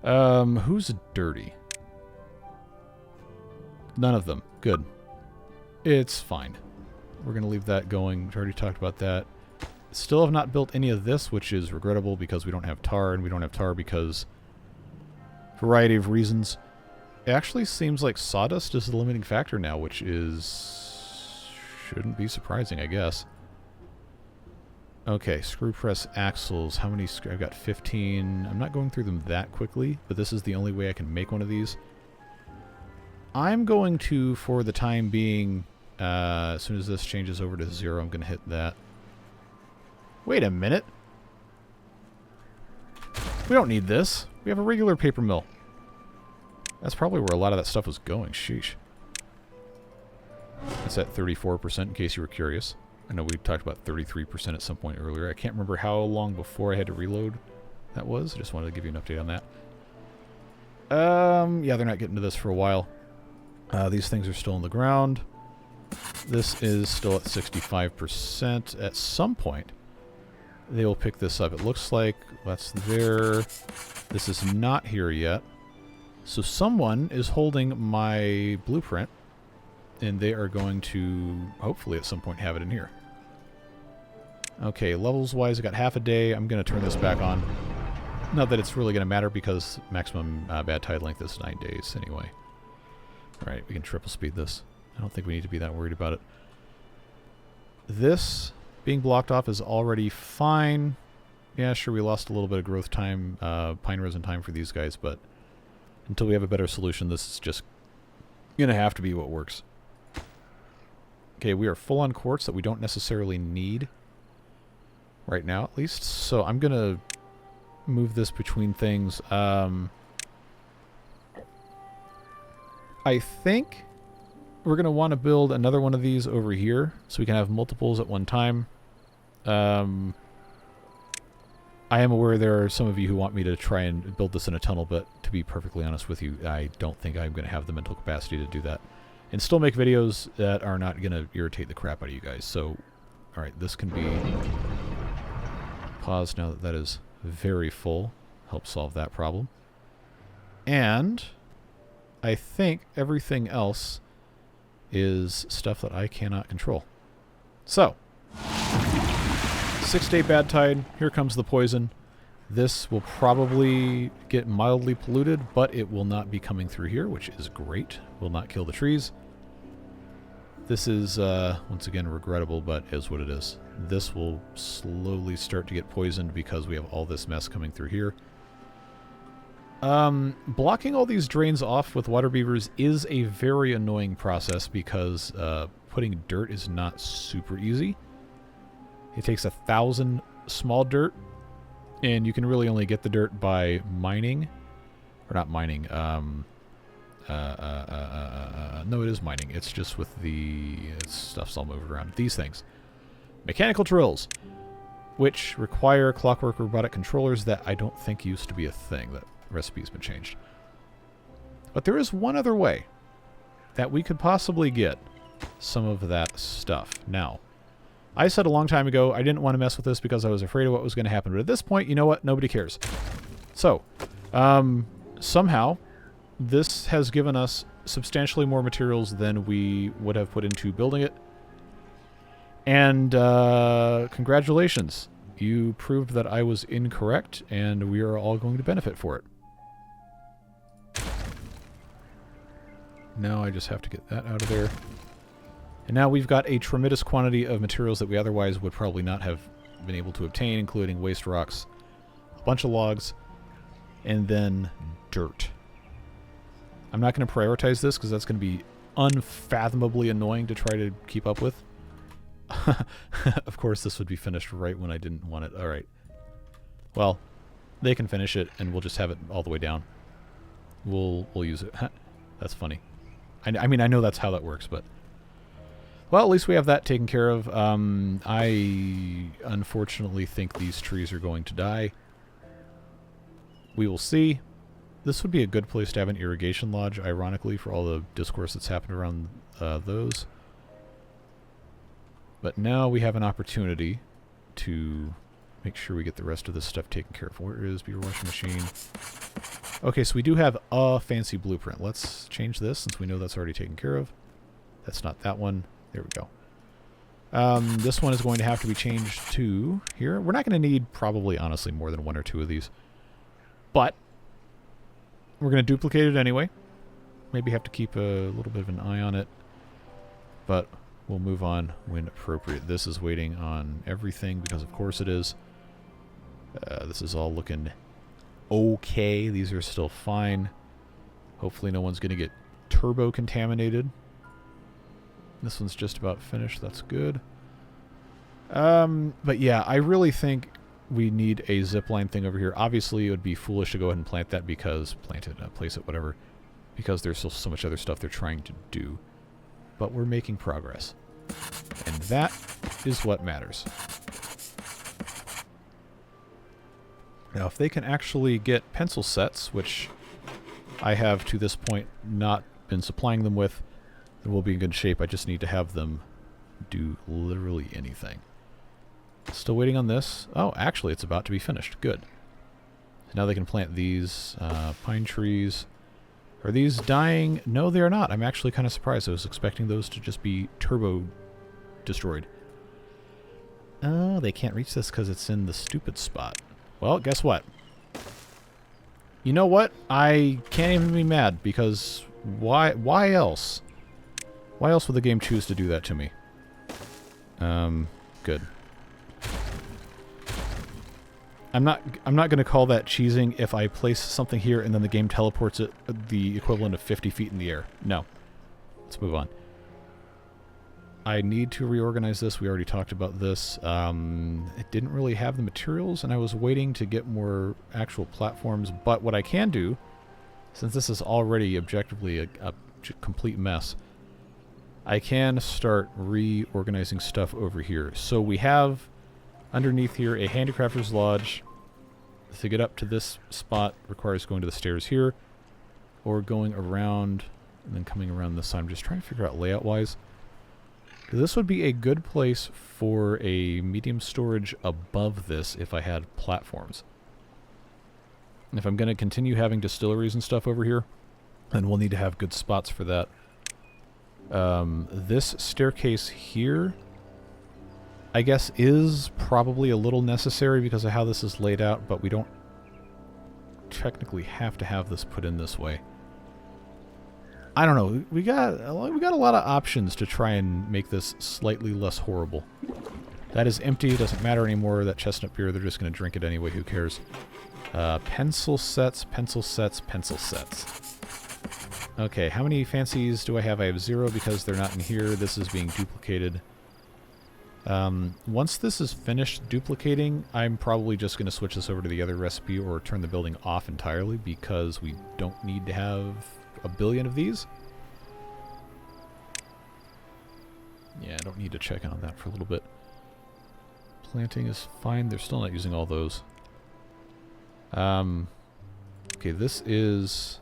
Who's dirty? None of them. Good. It's fine. We're going to leave that going. We already talked about that. Still have not built any of this, which is regrettable because we don't have tar, and we don't have tar because a variety of reasons. It actually seems like sawdust is the limiting factor now, which is... shouldn't be surprising, I guess. Okay, screw press axles. How many? I've got 15. I'm not going through them that quickly, but this is the only way I can make one of these. I'm going to, for the time being, as soon as this changes over to 0, I'm going to hit that. Wait a minute. We don't need this. We have a regular paper mill. That's probably where a lot of that stuff was going. Sheesh. It's at 34% in case you were curious. I know we talked about 33% at some point earlier. I can't remember how long before I had to reload that was. I just wanted to give you an update on that. Yeah, they're not getting to this for a while. These things are still in the ground. This is still at 65%. At some point, they will pick this up. It looks like that's there. This is not here yet. So someone is holding my blueprint, and they are going to, hopefully at some point, have it in here. Okay, levels-wise, I got half a day. I'm going to turn this back on. Not that it's really going to matter because maximum bad tide length is 9 days anyway. Alright, we can triple speed this. I don't think we need to be that worried about it. This being blocked off is already fine. Yeah, sure, we lost a little bit of growth time, pine resin time for these guys, but until we have a better solution, this is just going to have to be what works. Okay, we are full on quartz that we don't necessarily need right now, at least. So I'm going to move this between things. I think we're going to want to build another one of these over here so we can have multiples at one time. I am aware there are some of you who want me to try and build this in a tunnel, but to be perfectly honest with you, I don't think I'm going to have the mental capacity to do that. And still make videos that are not going to irritate the crap out of you guys. So, alright, this can be paused now that that is very full. Help solve that problem. And I think everything else is stuff that I cannot control. So, 6-day bad tide. Here comes the poison. This will probably get mildly polluted, but it will not be coming through here, which is great. Will not kill the trees. This is, once again, regrettable, but is what it is. This will slowly start to get poisoned because we have all this mess coming through here. Blocking all these drains off with water beavers is a very annoying process because putting dirt is not super easy. It takes 1,000 small dirt, and you can really only get the dirt by mining. Or not mining. No, it is mining. It's just with the stuff's all moved around. These things. Mechanical drills, which require clockwork robotic controllers that I don't think used to be a thing. That recipe's been changed. But there is one other way that we could possibly get some of that stuff. Now, I said a long time ago I didn't want to mess with this because I was afraid of what was going to happen. But at this point, you know what? Nobody cares. So, somehow, this has given us substantially more materials than we would have put into building it. And congratulations. You proved that I was incorrect, and we are all going to benefit for it. Now I just have to get that out of there. And now we've got a tremendous quantity of materials that we otherwise would probably not have been able to obtain, including waste rocks, a bunch of logs, and then dirt. I'm not going to prioritize this because that's going to be unfathomably annoying to try to keep up with. Of course, this would be finished right when I didn't want it. All right. Well, they can finish it, and we'll just have it all the way down. We'll use it. That's funny. I mean, I know that's how that works, but... Well, at least we have that taken care of. I unfortunately think these trees are going to die. We will see. This would be a good place to have an irrigation lodge, ironically, for all the discourse that's happened around those. But now we have an opportunity to make sure we get the rest of this stuff taken care of. Where is beaver washing machine? Okay, so we do have a fancy blueprint. Let's change this since we know that's already taken care of. That's not that one. There we go. This one is going to have to be changed to here. We're not going to need probably, honestly, more than 1 or 2 of these. But we're going to duplicate it anyway. Maybe have to keep a little bit of an eye on it. But we'll move on when appropriate. This is waiting on everything because of course it is. This is all looking okay. These are still fine. Hopefully no one's going to get turbo contaminated. This one's just about finished. That's good. But yeah, I really think we need a zipline thing over here. Obviously, it would be foolish to go ahead and plant that because... Plant it, place it, whatever. Because there's still so much other stuff they're trying to do. But we're making progress. And that is what matters. Now, if they can actually get pencil sets, which I have to this point not been supplying them with, then we'll be in good shape. I just need to have them do literally anything. Still waiting on this. Oh, actually, it's about to be finished. Good. So now they can plant these pine trees. Are these dying? No, they are not. I'm actually kind of surprised. I was expecting those to just be turbo destroyed. Oh, they can't reach this because it's in the stupid spot. Well, guess what? You know what? I can't even be mad because why else? Why else would the game choose to do that to me? Good. I'm not going to call that cheesing if I place something here and then the game teleports it the equivalent of 50 feet in the air. No. Let's move on. I need to reorganize this. We already talked about this. It didn't really have the materials, and I was waiting to get more actual platforms. But what I can do, since this is already objectively a complete mess, I can start reorganizing stuff over here. So we have underneath here a handicrafter's lodge. To get up to this spot requires going to the stairs here, or going around and then coming around this side. I'm just trying to figure out layout-wise. This would be a good place for a medium storage above this if I had platforms. And if I'm going to continue having distilleries and stuff over here, then we'll need to have good spots for that. This staircase here, I guess, is probably a little necessary because of how this is laid out, but we don't technically have to have this put in this way. I don't know. We got a lot of options to try and make this slightly less horrible. That is empty. It doesn't matter anymore. That chestnut beer, they're just going to drink it anyway. Who cares? Pencil sets, pencil sets, pencil sets. Okay, how many fancies do I have? I have 0 because they're not in here. This is being duplicated. Once this is finished duplicating, I'm probably just going to switch this over to the other recipe or turn the building off entirely because we don't need to have a billion of these. Yeah, I don't need to check in on that for a little bit. Planting is fine. They're still not using all those. Okay, this is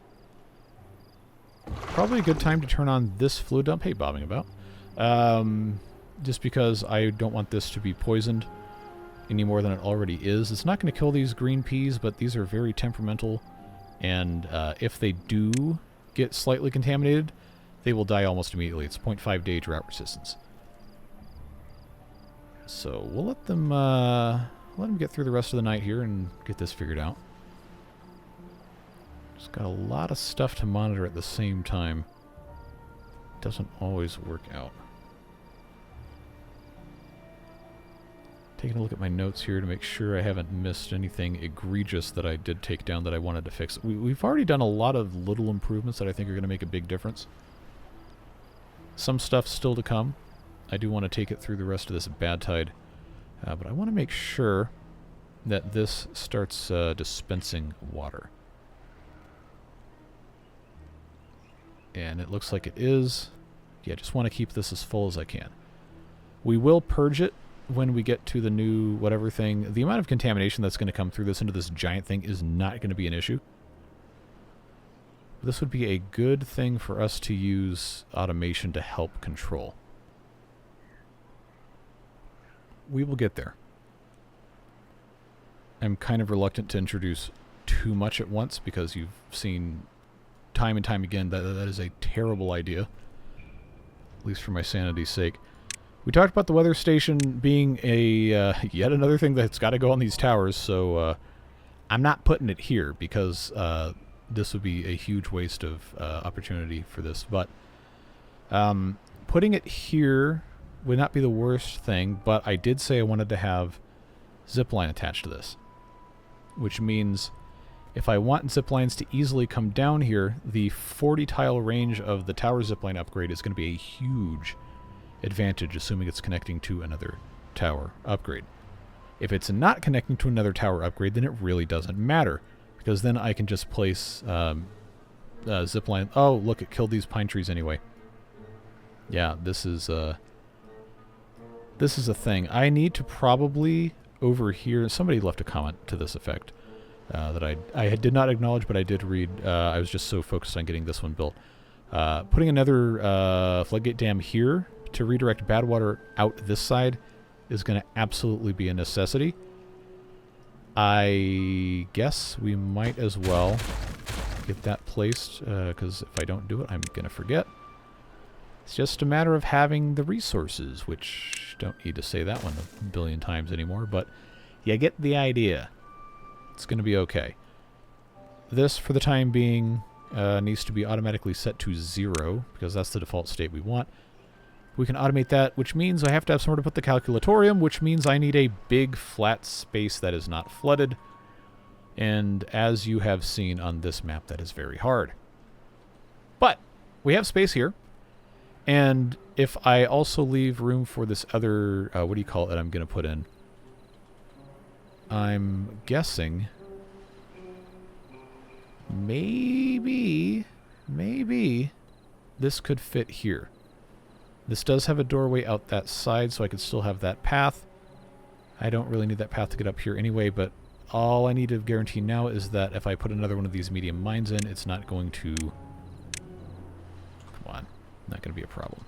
probably a good time to turn on this fluid dump. Hey, bobbing about. Just because I don't want this to be poisoned any more than it already is. It's not going to kill these green peas, but these are very temperamental. And if they do get slightly contaminated, they will die almost immediately. It's 0.5 day drought resistance. So we'll let them get through the rest of the night here and get this figured out. Just got a lot of stuff to monitor at the same time. Doesn't always work out. Taking a look at my notes here to make sure I haven't missed anything egregious that I did take down that I wanted to fix. We've already done a lot of little improvements that I think are going to make a big difference. Some stuff still to come. I do want to take it through the rest of this bad tide. But I want to make sure that this starts dispensing water. And it looks like it is. Yeah, just want to keep this as full as I can. We will purge it when we get to the new whatever thing. The amount of contamination that's going to come through this into this giant thing is not going to be an issue. This would be a good thing for us to use automation to help control. We will get there. I'm kind of reluctant to introduce too much at once because you've seen time and time again that that is a terrible idea, at least for my sanity's sake. We talked about the weather station being a yet another thing that's got to go on these towers, so I'm not putting it here because this would be a huge waste of opportunity for this. But putting it here would not be the worst thing, but I did say I wanted to have zipline attached to this, which means if I want ziplines to easily come down here, the 40 tile range of the tower zipline upgrade is going to be a huge advantage, assuming it's connecting to another tower upgrade. If it's not connecting to another tower upgrade, then it really doesn't matter, because then I can just place zipline. Oh, look, it killed these pine trees anyway. Yeah, this is a thing. I need to probably over here. Somebody left a comment to this effect that I did not acknowledge, but I did read. I was just so focused on getting this one built. Putting another floodgate dam here to redirect bad water out this side is going to absolutely be a necessity. I guess we might as well get that placed, because if I don't do it, I'm going to forget. It's just a matter of having the resources, which don't need to say that one a billion times anymore, but you get the idea. It's going to be okay. This, for the time being, needs to be automatically set to 0, because that's the default state we want. We can automate that, which means I have to have somewhere to put the calculatorium, which means I need a big flat space that is not flooded. And as you have seen on this map, that is very hard. But we have space here. And if I also leave room for this other, what do you call it, I'm going to put in? I'm guessing maybe this could fit here. This does have a doorway out that side, so I could still have that path. I don't really need that path to get up here anyway, but all I need to guarantee now is that if I put another one of these medium mines in, it's not going to... Come on. Not going to be a problem.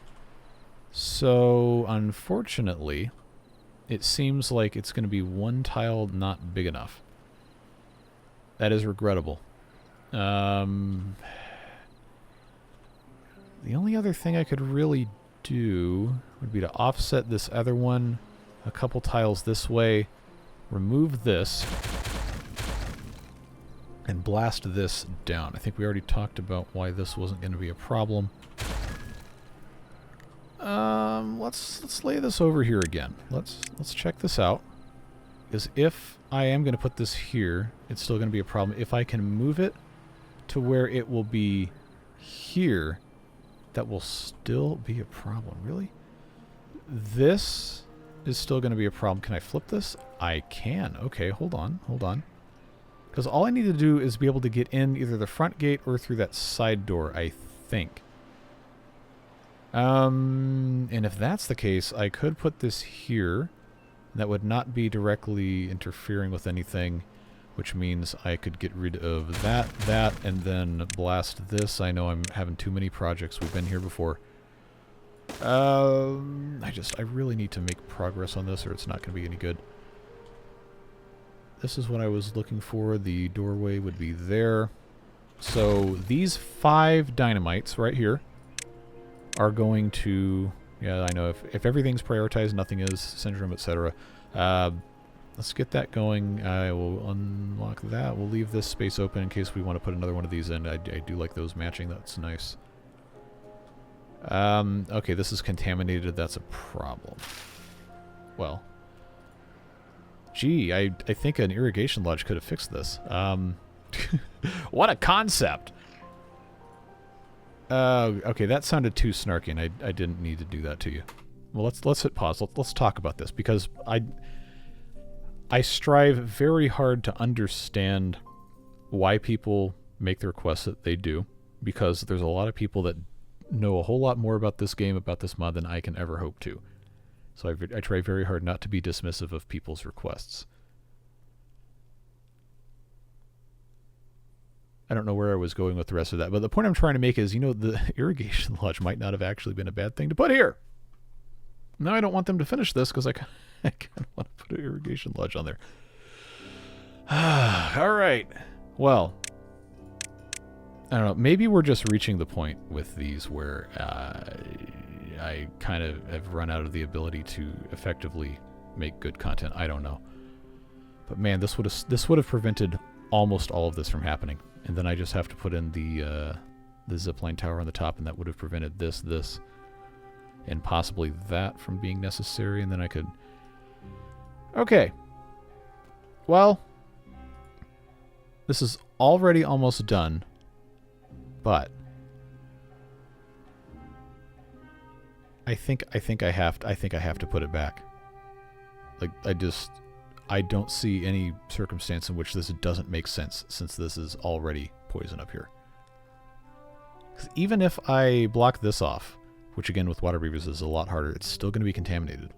So, unfortunately, it seems like it's going to be one tile not big enough. That is regrettable. The only other thing I could really do would be to offset this other one a couple tiles this way, remove this, and blast this down. I think we already talked about why this wasn't going to be a problem. Let's lay this over here again. Let's check this out. is if I am going to put this here, it's still going to be a problem. If I can move it to where it will be here, that will still be a problem. Really? This is still going to be a problem. Can I flip this? I can. Okay, hold on. Hold on. Because all I need to do is be able to get in either the front gate or through that side door, I think. And if that's the case, I could put this here. That would not be directly interfering with anything, which means I could get rid of that, and then blast this. I know I'm having too many projects. We've been here before. I really need to make progress on this or it's not going to be any good. This is what I was looking for. The doorway would be there. So these 5 dynamites right here are going to... Yeah, I know. If everything's prioritized, nothing is, syndrome, etc. Let's get that going. I will unlock that. We'll leave this space open in case we want to put another one of these in. I do like those matching. That's nice. Okay, this is contaminated. That's a problem. Well. Gee, I think an irrigation lodge could have fixed this. What a concept! Okay, that sounded too snarky, and I didn't need to do that to you. Well, let's hit pause. Let's talk about this, because I strive very hard to understand why people make the requests that they do, because there's a lot of people that know a whole lot more about this game, about this mod, than I can ever hope to. So I try very hard not to be dismissive of people's requests. I don't know where I was going with the rest of that, but the point I'm trying to make is, you know, the irrigation lodge might not have actually been a bad thing to put here. Now I don't want them to finish this because I kind of want to put an irrigation lodge on there. All right. Well, I don't know. Maybe we're just reaching the point with these where I kind of have run out of the ability to effectively make good content. I don't know. But man, this would have prevented almost all of this from happening. And then I just have to put in the zipline tower on the top, and that would have prevented this, and possibly that from being necessary, and then I could... Okay. Well, this is already almost done, but I think I have to put it back. Like, I don't see any circumstance in which this doesn't make sense, since this is already poison up here. 'Cause even if I block this off, which again with Waterbeavers is a lot harder, it's still going to be contaminated.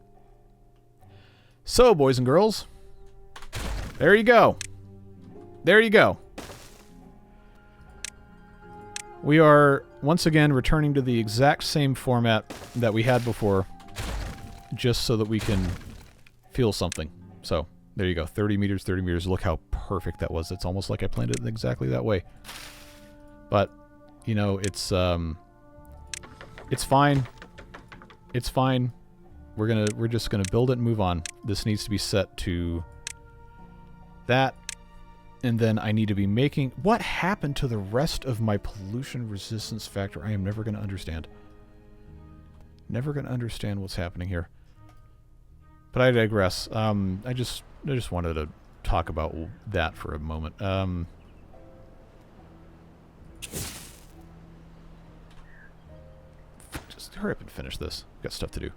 So, boys and girls, there you go. There you go. We are once again returning to the exact same format that we had before, just so that we can feel something. So, there you go. 30 meters, 30 meters. Look how perfect that was. It's almost like I planned it exactly that way. But, you know, it's fine. It's fine. We're just gonna build it and move on. This needs to be set to that. And then I need to be making... What happened to the rest of my pollution resistance factor? I am never going to understand. Never going to understand what's happening here. But I digress. I just wanted to talk about that for a moment. Just hurry up and finish this. Got stuff to do.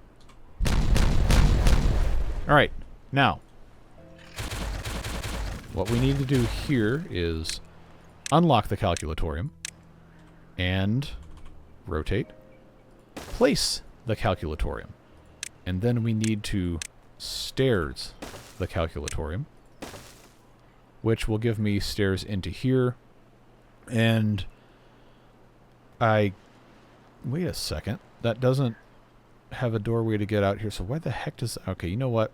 Alright, now... What we need to do here is unlock the calculatorium and rotate, place the calculatorium, and then we need to stairs the calculatorium, which will give me stairs into here, and wait a second, that doesn't have a doorway to get out here, so why the heck does... Okay, you know what?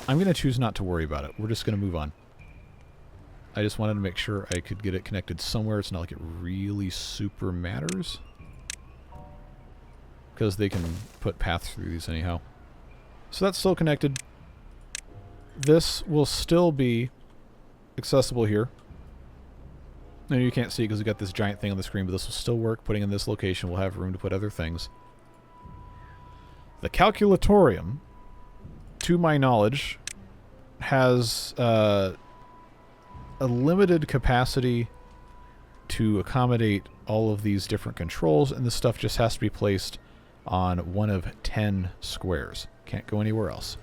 I'm going to choose not to worry about it. We're just going to move on. I just wanted to make sure I could get it connected somewhere. It's not like it really super matters, because they can put paths through these anyhow. So that's still connected. This will still be accessible here. And you can't see it because we've got this giant thing on the screen, but this will still work. Putting in this location, we'll have room to put other things. The calculatorium... to my knowledge, has a limited capacity to accommodate all of these different controls, and this stuff just has to be placed on one of 10 squares. Can't go anywhere else.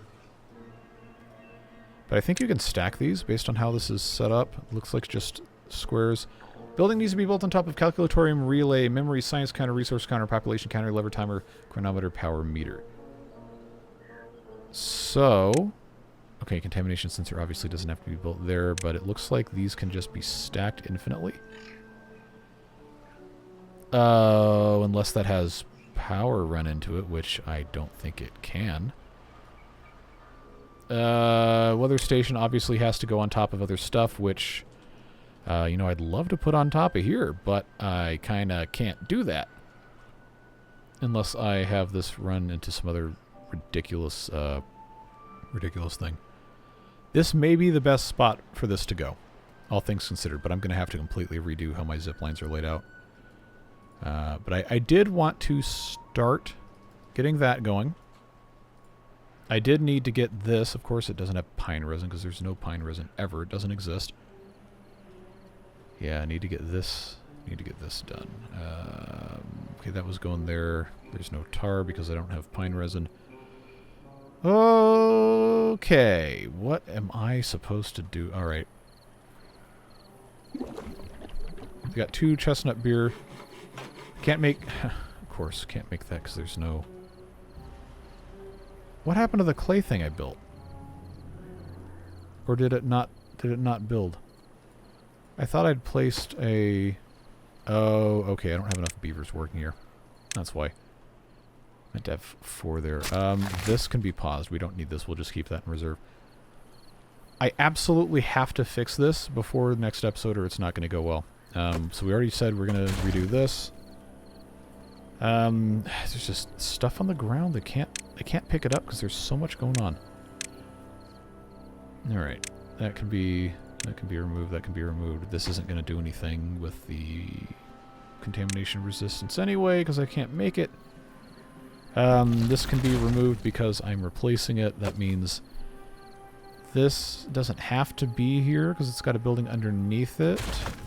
But I think you can stack these based on how this is set up. Looks like just squares. Building needs to be built on top of calculatorium, relay, memory, science counter, resource counter, population counter, lever timer, chronometer, power meter. So, okay, contamination sensor obviously doesn't have to be built there, but it looks like these can just be stacked infinitely. Unless that has power run into it, which I don't think it can. Weather station obviously has to go on top of other stuff, which, you know, I'd love to put on top of here, but I kind of can't do that. Unless I have this run into some other ridiculous thing. This may be the best spot for this to go, all things considered, but I'm going to have to completely redo how my zip lines are laid out. But I did want to start getting that going. I did need to get this. Of course, it doesn't have pine resin because there's no pine resin ever. It doesn't exist. Yeah, I need to get this. Need to get this done. Okay, that was going there. There's no tar because I don't have pine resin. Okay, what am I supposed to do? All right. We got 2 chestnut beer. Can't make... Of course, can't make that because there's no... What happened to the clay thing I built? Or did it not build? I thought I'd placed a... Oh, okay, I don't have enough beavers working here. That's why. I meant to have 4 there. This can be paused. We don't need this. We'll just keep that in reserve. I absolutely have to fix this before the next episode or it's not going to go well. So we already said we're going to redo this. There's just stuff on the ground that I can't pick it up because there's so much going on. All right, that can be removed. That can be removed. This isn't going to do anything with the contamination resistance anyway because I can't make it. This can be removed because I'm replacing it. That means this doesn't have to be here because it's got a building underneath it,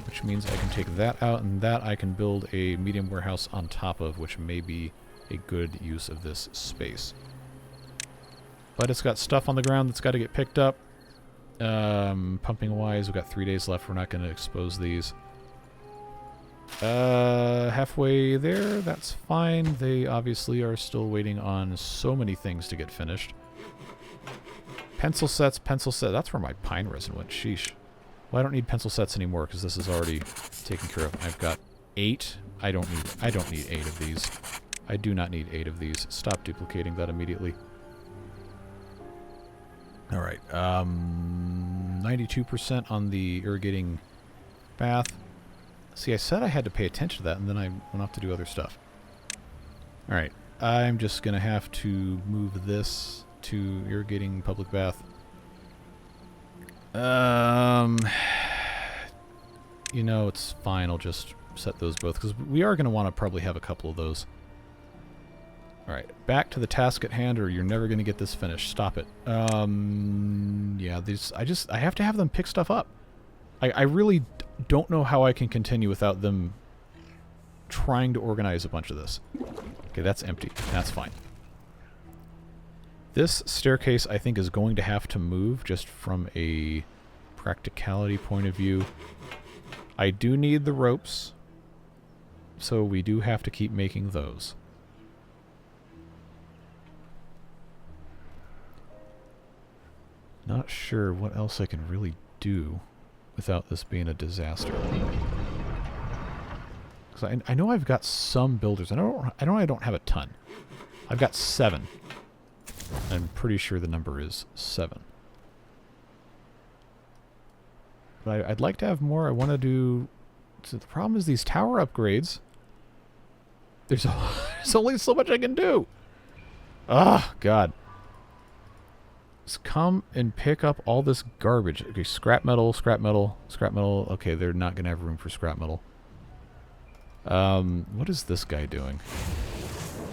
which means I can take that out, and that I can build a medium warehouse on top of, which may be a good use of this space. But it's got stuff on the ground that's got to get picked up. Pumping-wise, we've got 3 days left. We're not going to expose these. Halfway there, that's fine. They obviously are still waiting on so many things to get finished. Pencil sets. That's where my pine resin went. Sheesh. Well, I don't need pencil sets anymore because this is already taken care of. I've got 8. I don't need 8 of these. I do not need 8 of these. Stop duplicating that immediately. All right. 92% on the irrigating bath. See, I said I had to pay attention to that, and then I went off to do other stuff. All right. I'm just going to have to move this to irrigating public bath. You know, it's fine. I'll just set those both, because we are going to want to probably have a couple of those. Alright, back to the task at hand, or you're never going to get this finished. Stop it. Yeah, these... I have to have them pick stuff up. I really don't know how I can continue without them trying to organize a bunch of this. Okay, that's empty. That's fine. This staircase, I think, is going to have to move just from a practicality point of view. I do need the ropes, so we do have to keep making those. Not sure what else I can really do without this being a disaster. Because I know I've got some builders. I know I don't have a ton. I've got 7. I'm pretty sure the number is 7. But I'd like to have more. I want to do... So the problem is these tower upgrades. There's only so much I can do. Ah, God. Just come and pick up all this garbage. Okay, scrap metal, scrap metal, scrap metal. Okay, they're not going to have room for scrap metal. What is this guy doing?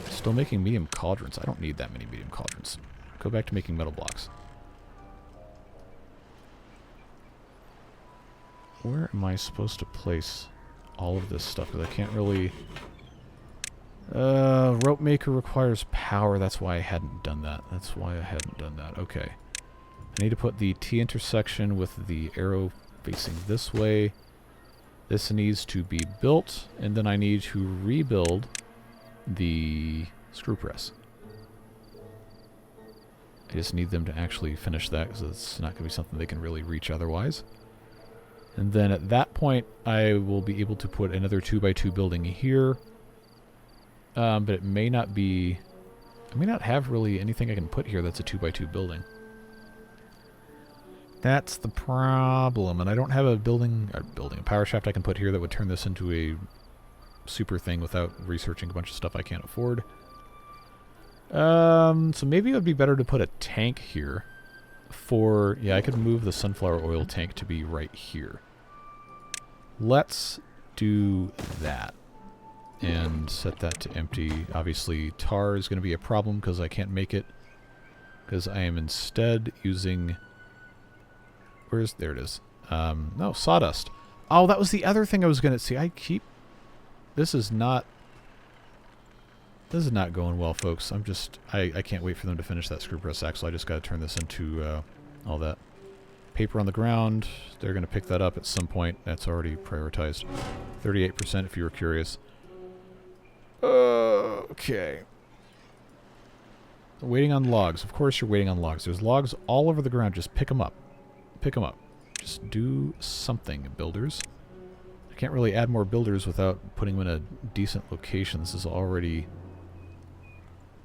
Still making medium cauldrons. I don't need that many medium cauldrons. Go back to making metal blocks. Where am I supposed to place all of this stuff? Because I can't really... rope maker requires power. That's why I hadn't done that. Okay. I need to put the T intersection with the arrow facing this way. This needs to be built, and then I need to rebuild the screw press. I just need them to actually finish that, because it's not going to be something they can really reach otherwise. And then at that point, I will be able to put another 2x2 building here. But it may not be... I may not have really anything I can put here that's a 2x2 building. That's the problem. And I don't have a a power shaft I can put here that would turn this into a super thing without researching a bunch of stuff I can't afford. So maybe it would be better to put a tank here for... Yeah, I could move the sunflower oil tank to be right here. Let's do that. And set that to empty. Obviously, tar is going to be a problem because I can't make it. Because I am instead using... There it is. No, sawdust. Oh, that was the other thing I was going to... See, I keep... This is not going well, folks. I can't wait for them to finish that screw press axle. I just got to turn this into all that paper on the ground. They're going to pick that up at some point. That's already prioritized. 38% if you were curious. Okay. Waiting on logs. Of course you're waiting on logs. There's logs all over the ground. Just pick them up. Pick them up. Just do something, builders. I can't really add more builders without putting them in a decent location. This is already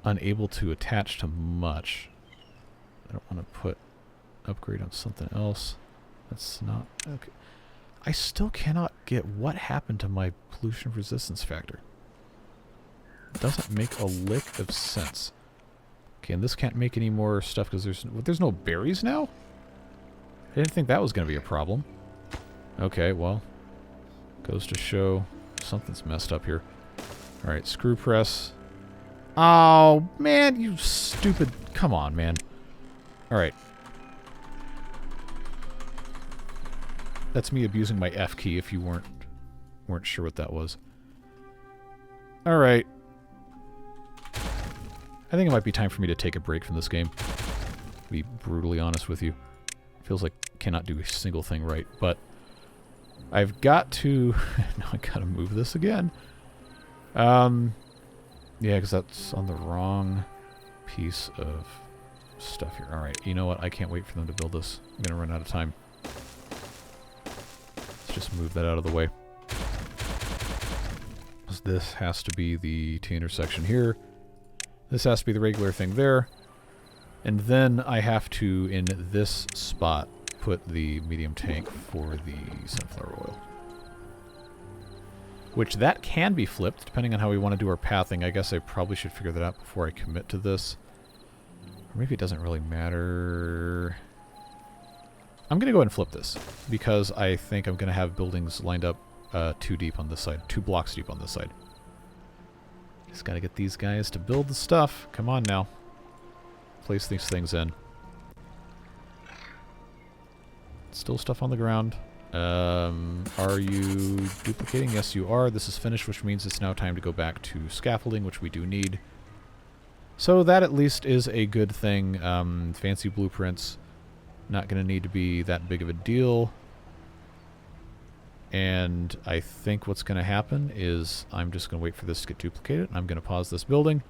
unable to attach to much. I don't want to put upgrade on something else. That's not... Okay. I still cannot get what happened to my pollution resistance factor. It doesn't make a lick of sense. Okay, and this can't make any more stuff because there's no berries now? I didn't think that was going to be a problem. Okay, well, goes to show something's messed up here. Alright, screw press. Oh, man, you stupid... Come on, man. Alright. That's me abusing my F key if you weren't sure what that was. Alright. I think it might be time for me to take a break from this game. To be brutally honest with you. Feels like I cannot do a single thing right, but I've got to... now I gotta move this again. Yeah, because that's on the wrong piece of stuff here. Alright, you know what? I can't wait for them to build this. I'm gonna run out of time. Let's just move that out of the way. This has to be the T-intersection here. This has to be the regular thing there. And then I have to, in this spot, put the medium tank for the sunflower oil. Which that can be flipped, depending on how we want to do our pathing. I guess I probably should figure that out before I commit to this. Or maybe it doesn't really matter. I'm going to go ahead and flip this, because I think I'm going to have buildings lined up 2 deep on this side. 2 blocks deep on this side. Just got to get these guys to build the stuff. Come on now. Place these things in. Still stuff on the ground. Are you duplicating? Yes, you are. This is finished, which means it's now time to go back to scaffolding, which we do need. So that at least is a good thing. Fancy blueprints. Not going to need to be that big of a deal. And I think what's going to happen is I'm just going to wait for this to get duplicated. I'm going to pause this building.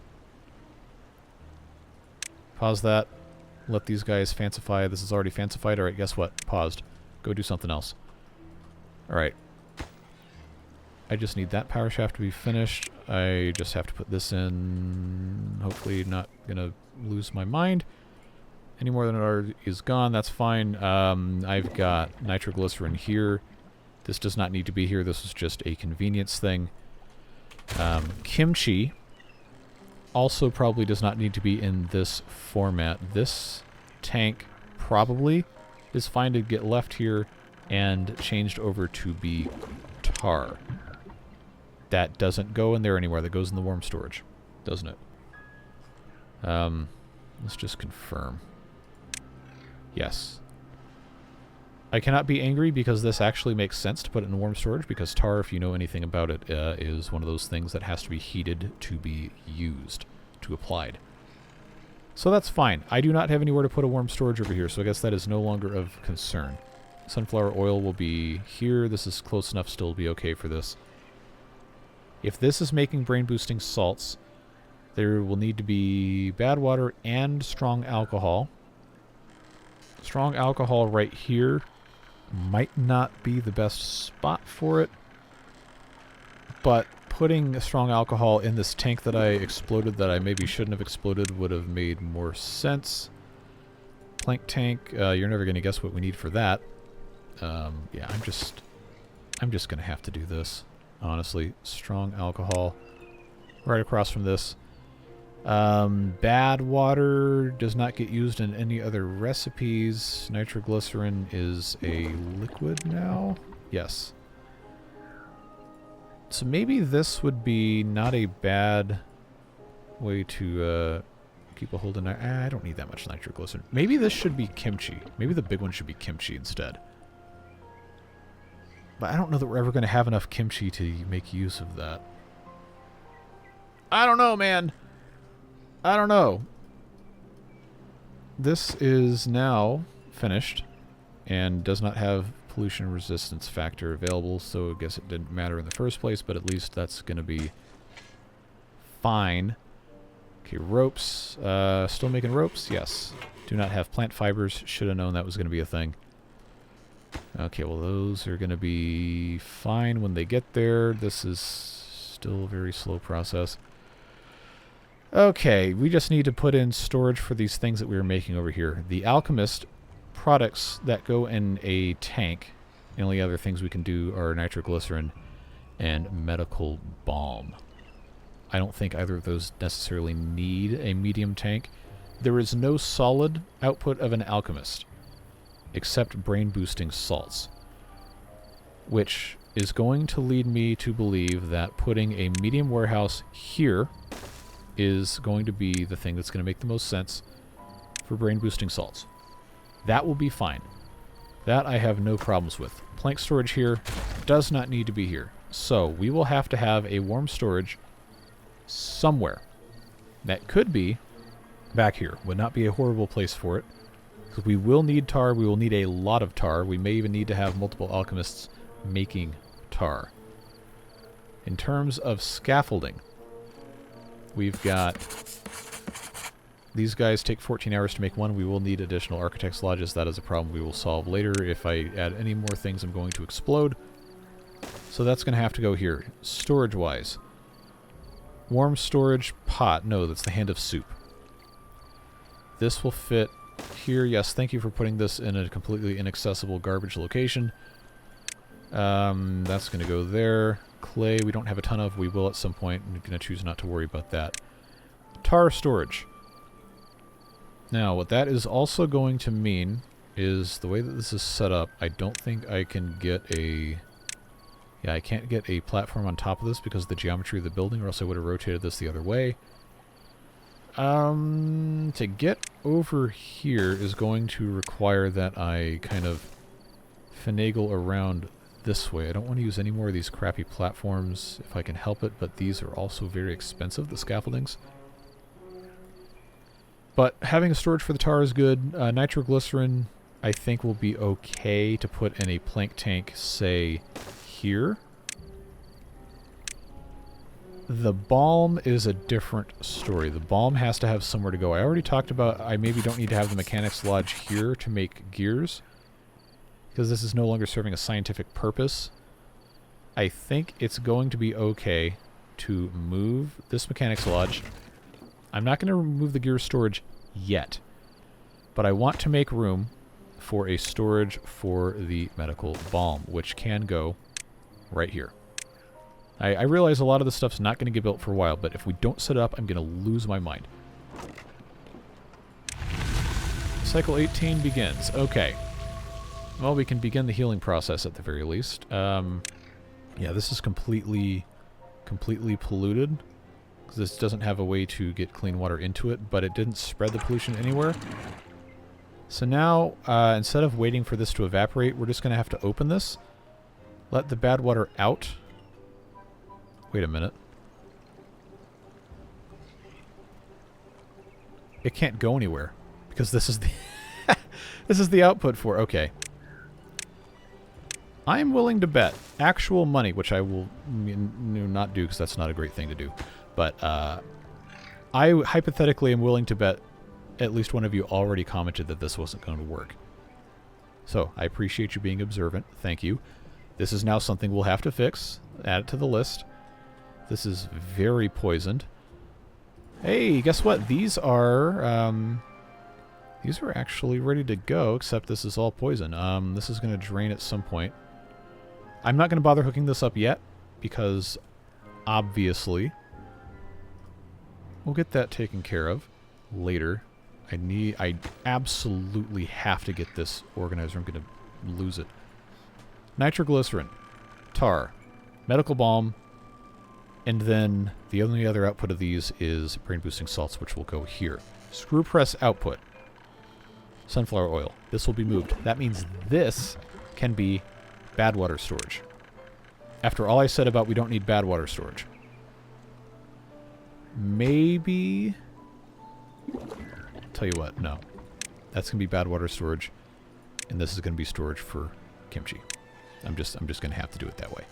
Pause that. Let these guys fancify. This is already fancified. Alright, guess what? Paused. Go do something else. Alright. I just need that power shaft to be finished. I just have to put this in. Hopefully not going to lose my mind. Any more than it already is gone. That's fine. I've got nitroglycerin here. This does not need to be here. This is just a convenience thing. Kimchi also probably does not need to be in this format. This tank probably is fine to get left here and changed over to be tar. That doesn't go in there anywhere. That goes in the warm storage, doesn't it? Let's just confirm. Yes. I cannot be angry because this actually makes sense to put it in warm storage, because tar, if you know anything about it, is one of those things that has to be heated to be used, to applied. So that's fine. I do not have anywhere to put a warm storage over here, so I guess that is no longer of concern. Sunflower oil will be here. This is close enough still to be okay for this. If this is making brain-boosting salts, there will need to be bad water and strong alcohol. Strong alcohol right here might not be the best spot for it, but putting strong alcohol in this tank that I exploded that I maybe shouldn't have exploded would have made more sense. Plank tank, you're never going to guess what we need for that. Yeah, I'm just going to have to do this, honestly. Strong alcohol right across from this. Bad water does not get used in any other recipes. Nitroglycerin is a liquid now. Yes. So maybe this would be not a bad way to keep a hold of... I don't need that much nitroglycerin. Maybe this should be kimchi. Maybe the big one should be kimchi instead. But I don't know that we're ever going to have enough kimchi to make use of that. I don't know, man. I don't know. This is now finished and does not have pollution resistance factor available, so I guess it didn't matter in the first place, but at least that's going to be fine. Okay, ropes. Still making ropes? Yes. Do not have plant fibers. Should have known that was going to be a thing. Okay, well those are going to be fine when they get there. This is still a very slow process. Okay, we just need to put in storage for these things that we were making over here. The alchemist products that go in a tank, the only other things we can do are nitroglycerin and medical balm. I don't think either of those necessarily need a medium tank. There is no solid output of an alchemist except brain-boosting salts, which is going to lead me to believe that putting a medium warehouse here is going to be the thing that's going to make the most sense for brain-boosting salts. That will be fine. That I have no problems with. Plank storage here does not need to be here. So we will have to have a warm storage somewhere. That could be back here. Would not be a horrible place for it. Because we will need tar. We will need a lot of tar. We may even need to have multiple alchemists making tar. In terms of scaffolding, we've got... These guys take 14 hours to make one. We will need additional architect's lodges. That is a problem we will solve later. If I add any more things, I'm going to explode. So that's going to have to go here. Storage-wise. Warm storage pot. No, that's the hand of soup. This will fit here. Yes, thank you for putting this in a completely inaccessible garbage location. That's going to go there. Clay we don't have a ton of. We will at some point. I'm going to choose not to worry about that. Tar storage. Now, what that is also going to mean is the way that this is set up, I don't think I can get a... Yeah, I can't get a platform on top of this because of the geometry of the building, or else I would have rotated this the other way. To get over here is going to require that I kind of finagle around this way. I don't want to use any more of these crappy platforms if I can help it, but these are also very expensive, the scaffoldings. But having a storage for the tar is good. Nitroglycerin, I think, will be okay to put in a plank tank, say, here. The balm is a different story. The balm has to have somewhere to go. I already talked about I maybe don't need to have the mechanics lodge here to make gears, because this is no longer serving a scientific purpose. I think it's going to be okay to move this mechanics lodge. I'm not going to remove the gear storage yet, but I want to make room for a storage for the medical balm, which can go right here. I realize a lot of this stuff's not going to get built for a while, but if we don't set it up, I'm going to lose my mind. Cycle 18 begins. Okay. Well, we can begin the healing process at the very least. Yeah, this is completely polluted. because this doesn't have a way to get clean water into it, but it didn't spread the pollution anywhere. So now, instead of waiting for this to evaporate, we're just going to have to open this, let the bad water out. Wait a minute. It can't go anywhere because this is the this is the output for. Okay. I'm willing to bet actual money, which I will not do because that's not a great thing to do. But I hypothetically am willing to bet at least one of you already commented that this wasn't going to work. So I appreciate you being observant. Thank you. This is now something we'll have to fix. Add it to the list. This is very poisoned. Hey, guess what? These are actually ready to go, except this is all poison. This is going to drain at some point. I'm not going to bother hooking this up yet, because obviously we'll get that taken care of later. I absolutely have to get this organized or I'm going to lose it. Nitroglycerin, tar, medical balm, and then the only other output of these is brain boosting salts, which will go here. Screw press output, sunflower oil. This will be moved. That means this can be bad water storage. After all I said about we don't need bad water storage. Maybe... Tell you what, no. That's going to be bad water storage, and this is going to be storage for kimchi. I'm just going to have to do it that way.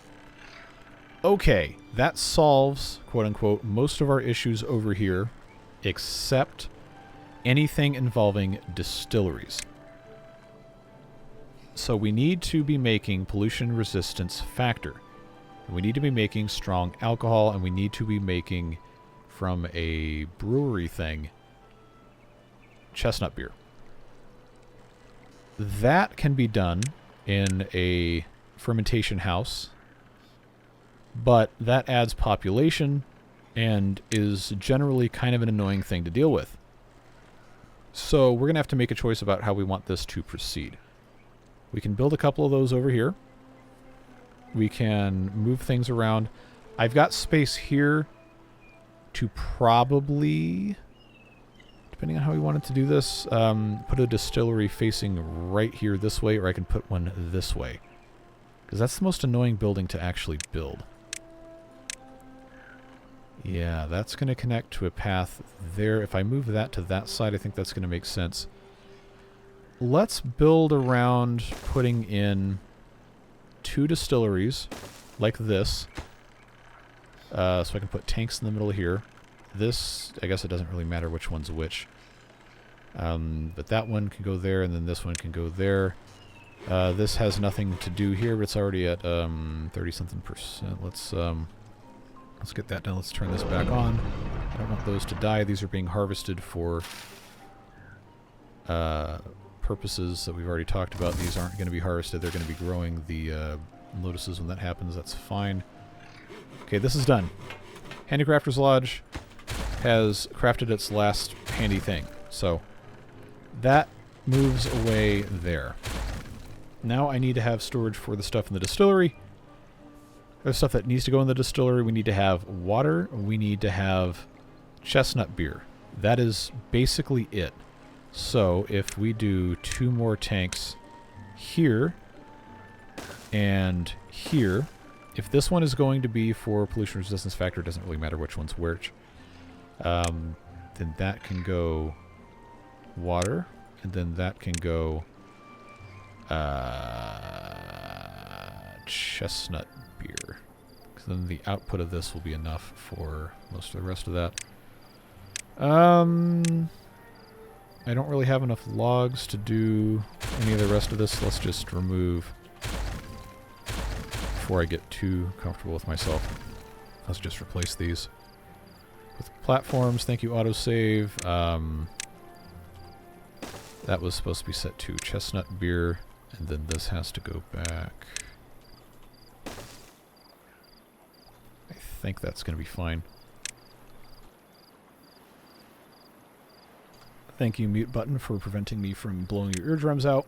Okay, that solves, quote-unquote, most of our issues over here, except anything involving distilleries. So we need to be making pollution resistance factor. We need to be making strong alcohol, and we need to be making, from a brewery thing, chestnut beer. That can be done in a fermentation house, but that adds population and is generally kind of an annoying thing to deal with. So we're going to have to make a choice about how we want this to proceed. We can build a couple of those over here. We can move things around. I've got space here to probably, depending on how we wanted to do this, put a distillery facing right here this way, or I can put one this way. Because that's the most annoying building to actually build. Yeah, that's going to connect to a path there. If I move that to that side, I think that's going to make sense. Let's build around putting in 2 distilleries, like this. So I can put tanks in the middle here. This, I guess it doesn't really matter which one's which. But that one can go there, and then this one can go there. This has nothing to do here, but it's already at 30-something%. Let's get that done. Let's turn this back on. I don't want those to die. These are being harvested for purposes that we've already talked about. These aren't going to be harvested. They're going to be growing the lotuses when that happens. That's fine. Okay, this is done. Handicrafter's Lodge has crafted its last handy thing. So that moves away there. Now I need to have storage for the stuff in the distillery. There's stuff that needs to go in the distillery. We need to have water. We need to have chestnut beer. That is basically it. So if we do 2 more tanks here and here, if this one is going to be for pollution resistance factor, it doesn't really matter which one's which, then that can go water, and then that can go chestnut beer. Because then the output of this will be enough for most of the rest of that. I don't really have enough logs to do any of the rest of this. Let's just remove, before I get too comfortable with myself, let's just replace these with platforms. Thank you, autosave. That was supposed to be set to chestnut beer, and then this has to go back. I think that's going to be fine. Thank you, mute button, for preventing me from blowing your eardrums out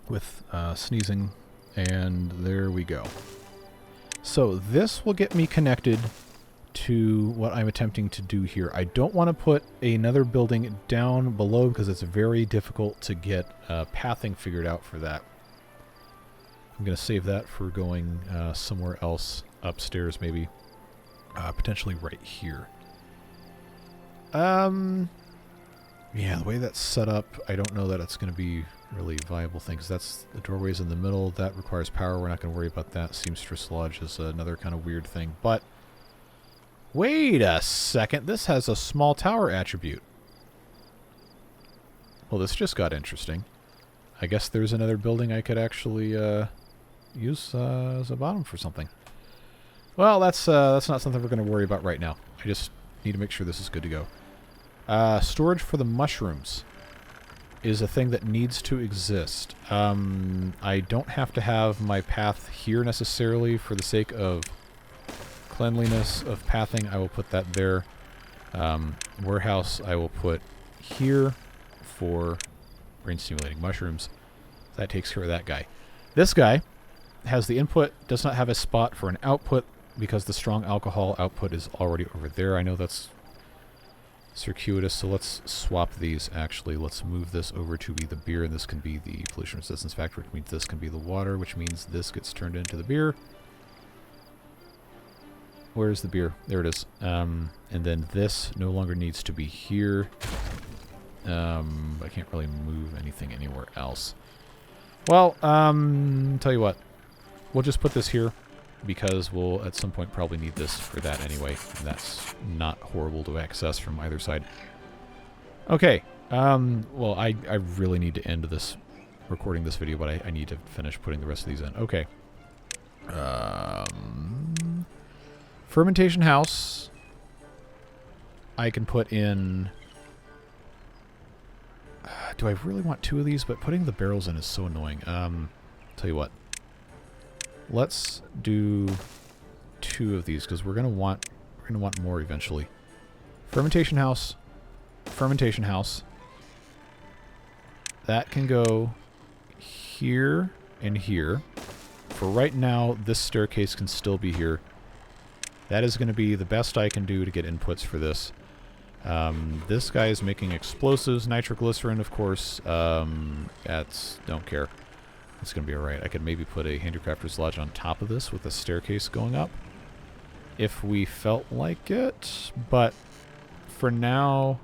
with sneezing. And there we go. So this will get me connected to what I'm attempting to do here. I don't want to put another building down below because it's very difficult to get pathing figured out for that. I'm going to save that for going somewhere else upstairs, maybe. Potentially right here. Yeah, the way that's set up, I don't know that it's going to be really a viable thing, because that's the doorway's in the middle. That requires power. We're not going to worry about that. Seamstress Lodge is another kind of weird thing. But wait a second. This has a small tower attribute. Well, this just got interesting. I guess there's another building I could actually use as a bottom for something. Well, that's not something we're going to worry about right now. I just need to make sure this is good to go. Storage for the mushrooms is a thing that needs to exist. I don't have to have my path here necessarily for the sake of cleanliness of pathing. I will put that there. Warehouse I will put here for brain stimulating mushrooms. That takes care of that guy. This guy has the input, does not have a spot for an output because the strong alcohol output is already over there. I know that's circuitous, so let's swap these actually. Let's move this over to be the beer, and this can be the pollution resistance factor, which means this can be the water, which means this gets turned into the beer. Where's the beer? There it is. And then this no longer needs to be here. I can't really move anything anywhere else. Well, tell you what. We'll just put this here, because we'll at some point probably need this for that anyway. And that's not horrible to access from either side. Okay. Well, I really need to end this recording this video, but I need to finish putting the rest of these in. Okay. Fermentation house. I can put in... do I really want two of these? But putting the barrels in is so annoying. Tell you what. Let's do two of these, because we're gonna want more eventually. Fermentation house. Fermentation house. That can go here and here. For right now, this staircase can still be here. That is going to be the best I can do to get inputs for this. This guy is making explosives, nitroglycerin, of course. That's don't care. It's going to be alright. I could maybe put a handicrafter's lodge on top of this with a staircase going up, if we felt like it. But for now,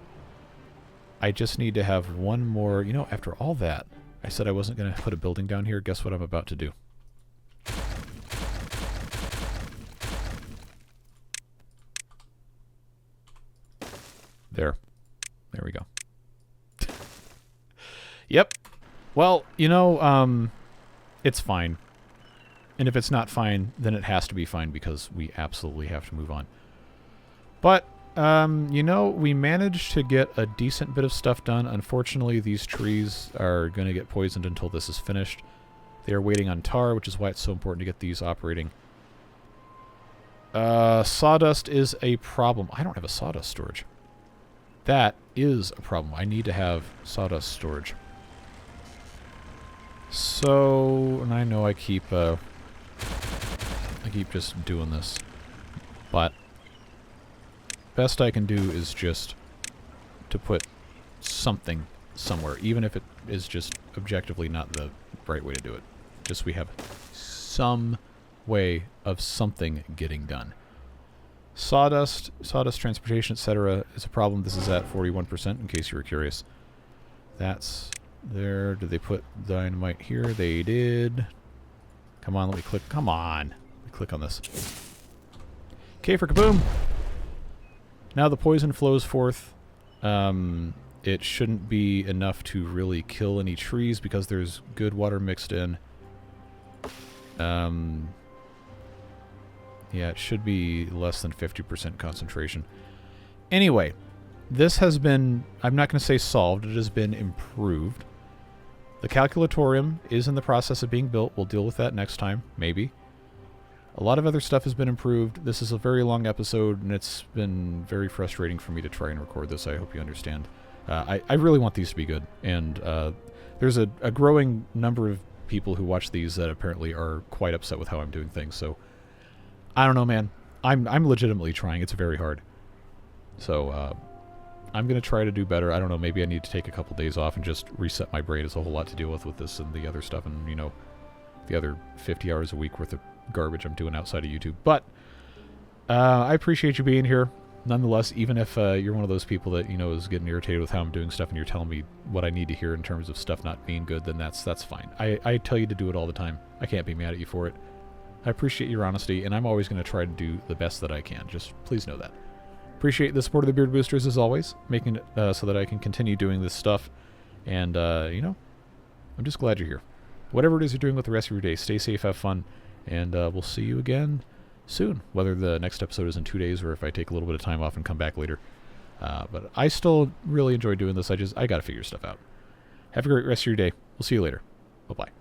I just need to have one more. You know, after all that, I said I wasn't going to put a building down here. Guess what I'm about to do? There. There we go. Yep. Well, you know, it's fine. And if it's not fine, then it has to be fine, because we absolutely have to move on. But, you know, we managed to get a decent bit of stuff done. Unfortunately, these trees are going to get poisoned until this is finished. They are waiting on tar, which is why it's so important to get these operating. Sawdust is a problem. I don't have a sawdust storage. That is a problem. I need to have sawdust storage. So, and I know I keep just doing this, but best I can do is just to put something somewhere, even if it is just objectively not the right way to do it. Just we have some way of something getting done. Sawdust transportation, etc. is a problem. This is at 41%, in case you were curious. That's there. Did they put dynamite here? They did. Come on, let me click. Come on. Let me click on this. Okay, for kaboom. Now the poison flows forth. It shouldn't be enough to really kill any trees, because there's good water mixed in. Yeah, it should be less than 50% concentration. Anyway, this has been, I'm not going to say solved, it has been improved. The calculatorium is in the process of being built. We'll deal with that next time, maybe. A lot of other stuff has been improved. This is a very long episode, and it's been very frustrating for me to try and record this. I hope you understand. I really want these to be good, and there's a growing number of people who watch these that apparently are quite upset with how I'm doing things, so I don't know, man. I'm legitimately trying. It's very hard. So I'm going to try to do better. I don't know, maybe I need to take a couple days off and just reset my brain. It's a whole lot to deal with this and the other stuff and, you know, the other 50 hours a week worth of garbage I'm doing outside of YouTube. But I appreciate you being here. Nonetheless, even if you're one of those people that, you know, is getting irritated with how I'm doing stuff and you're telling me what I need to hear in terms of stuff not being good, then that's fine. I tell you to do it all the time. I can't be mad at you for it. I appreciate your honesty, and I'm always going to try to do the best that I can. Just please know that. Appreciate the support of the Beard Boosters as always, making it so that I can continue doing this stuff. And, you know, I'm just glad you're here. Whatever it is you're doing with the rest of your day, stay safe, have fun, and we'll see you again soon, whether the next episode is in 2 days or if I take a little bit of time off and come back later. But I still really enjoy doing this. I got to figure stuff out. Have a great rest of your day. We'll see you later. Bye-bye.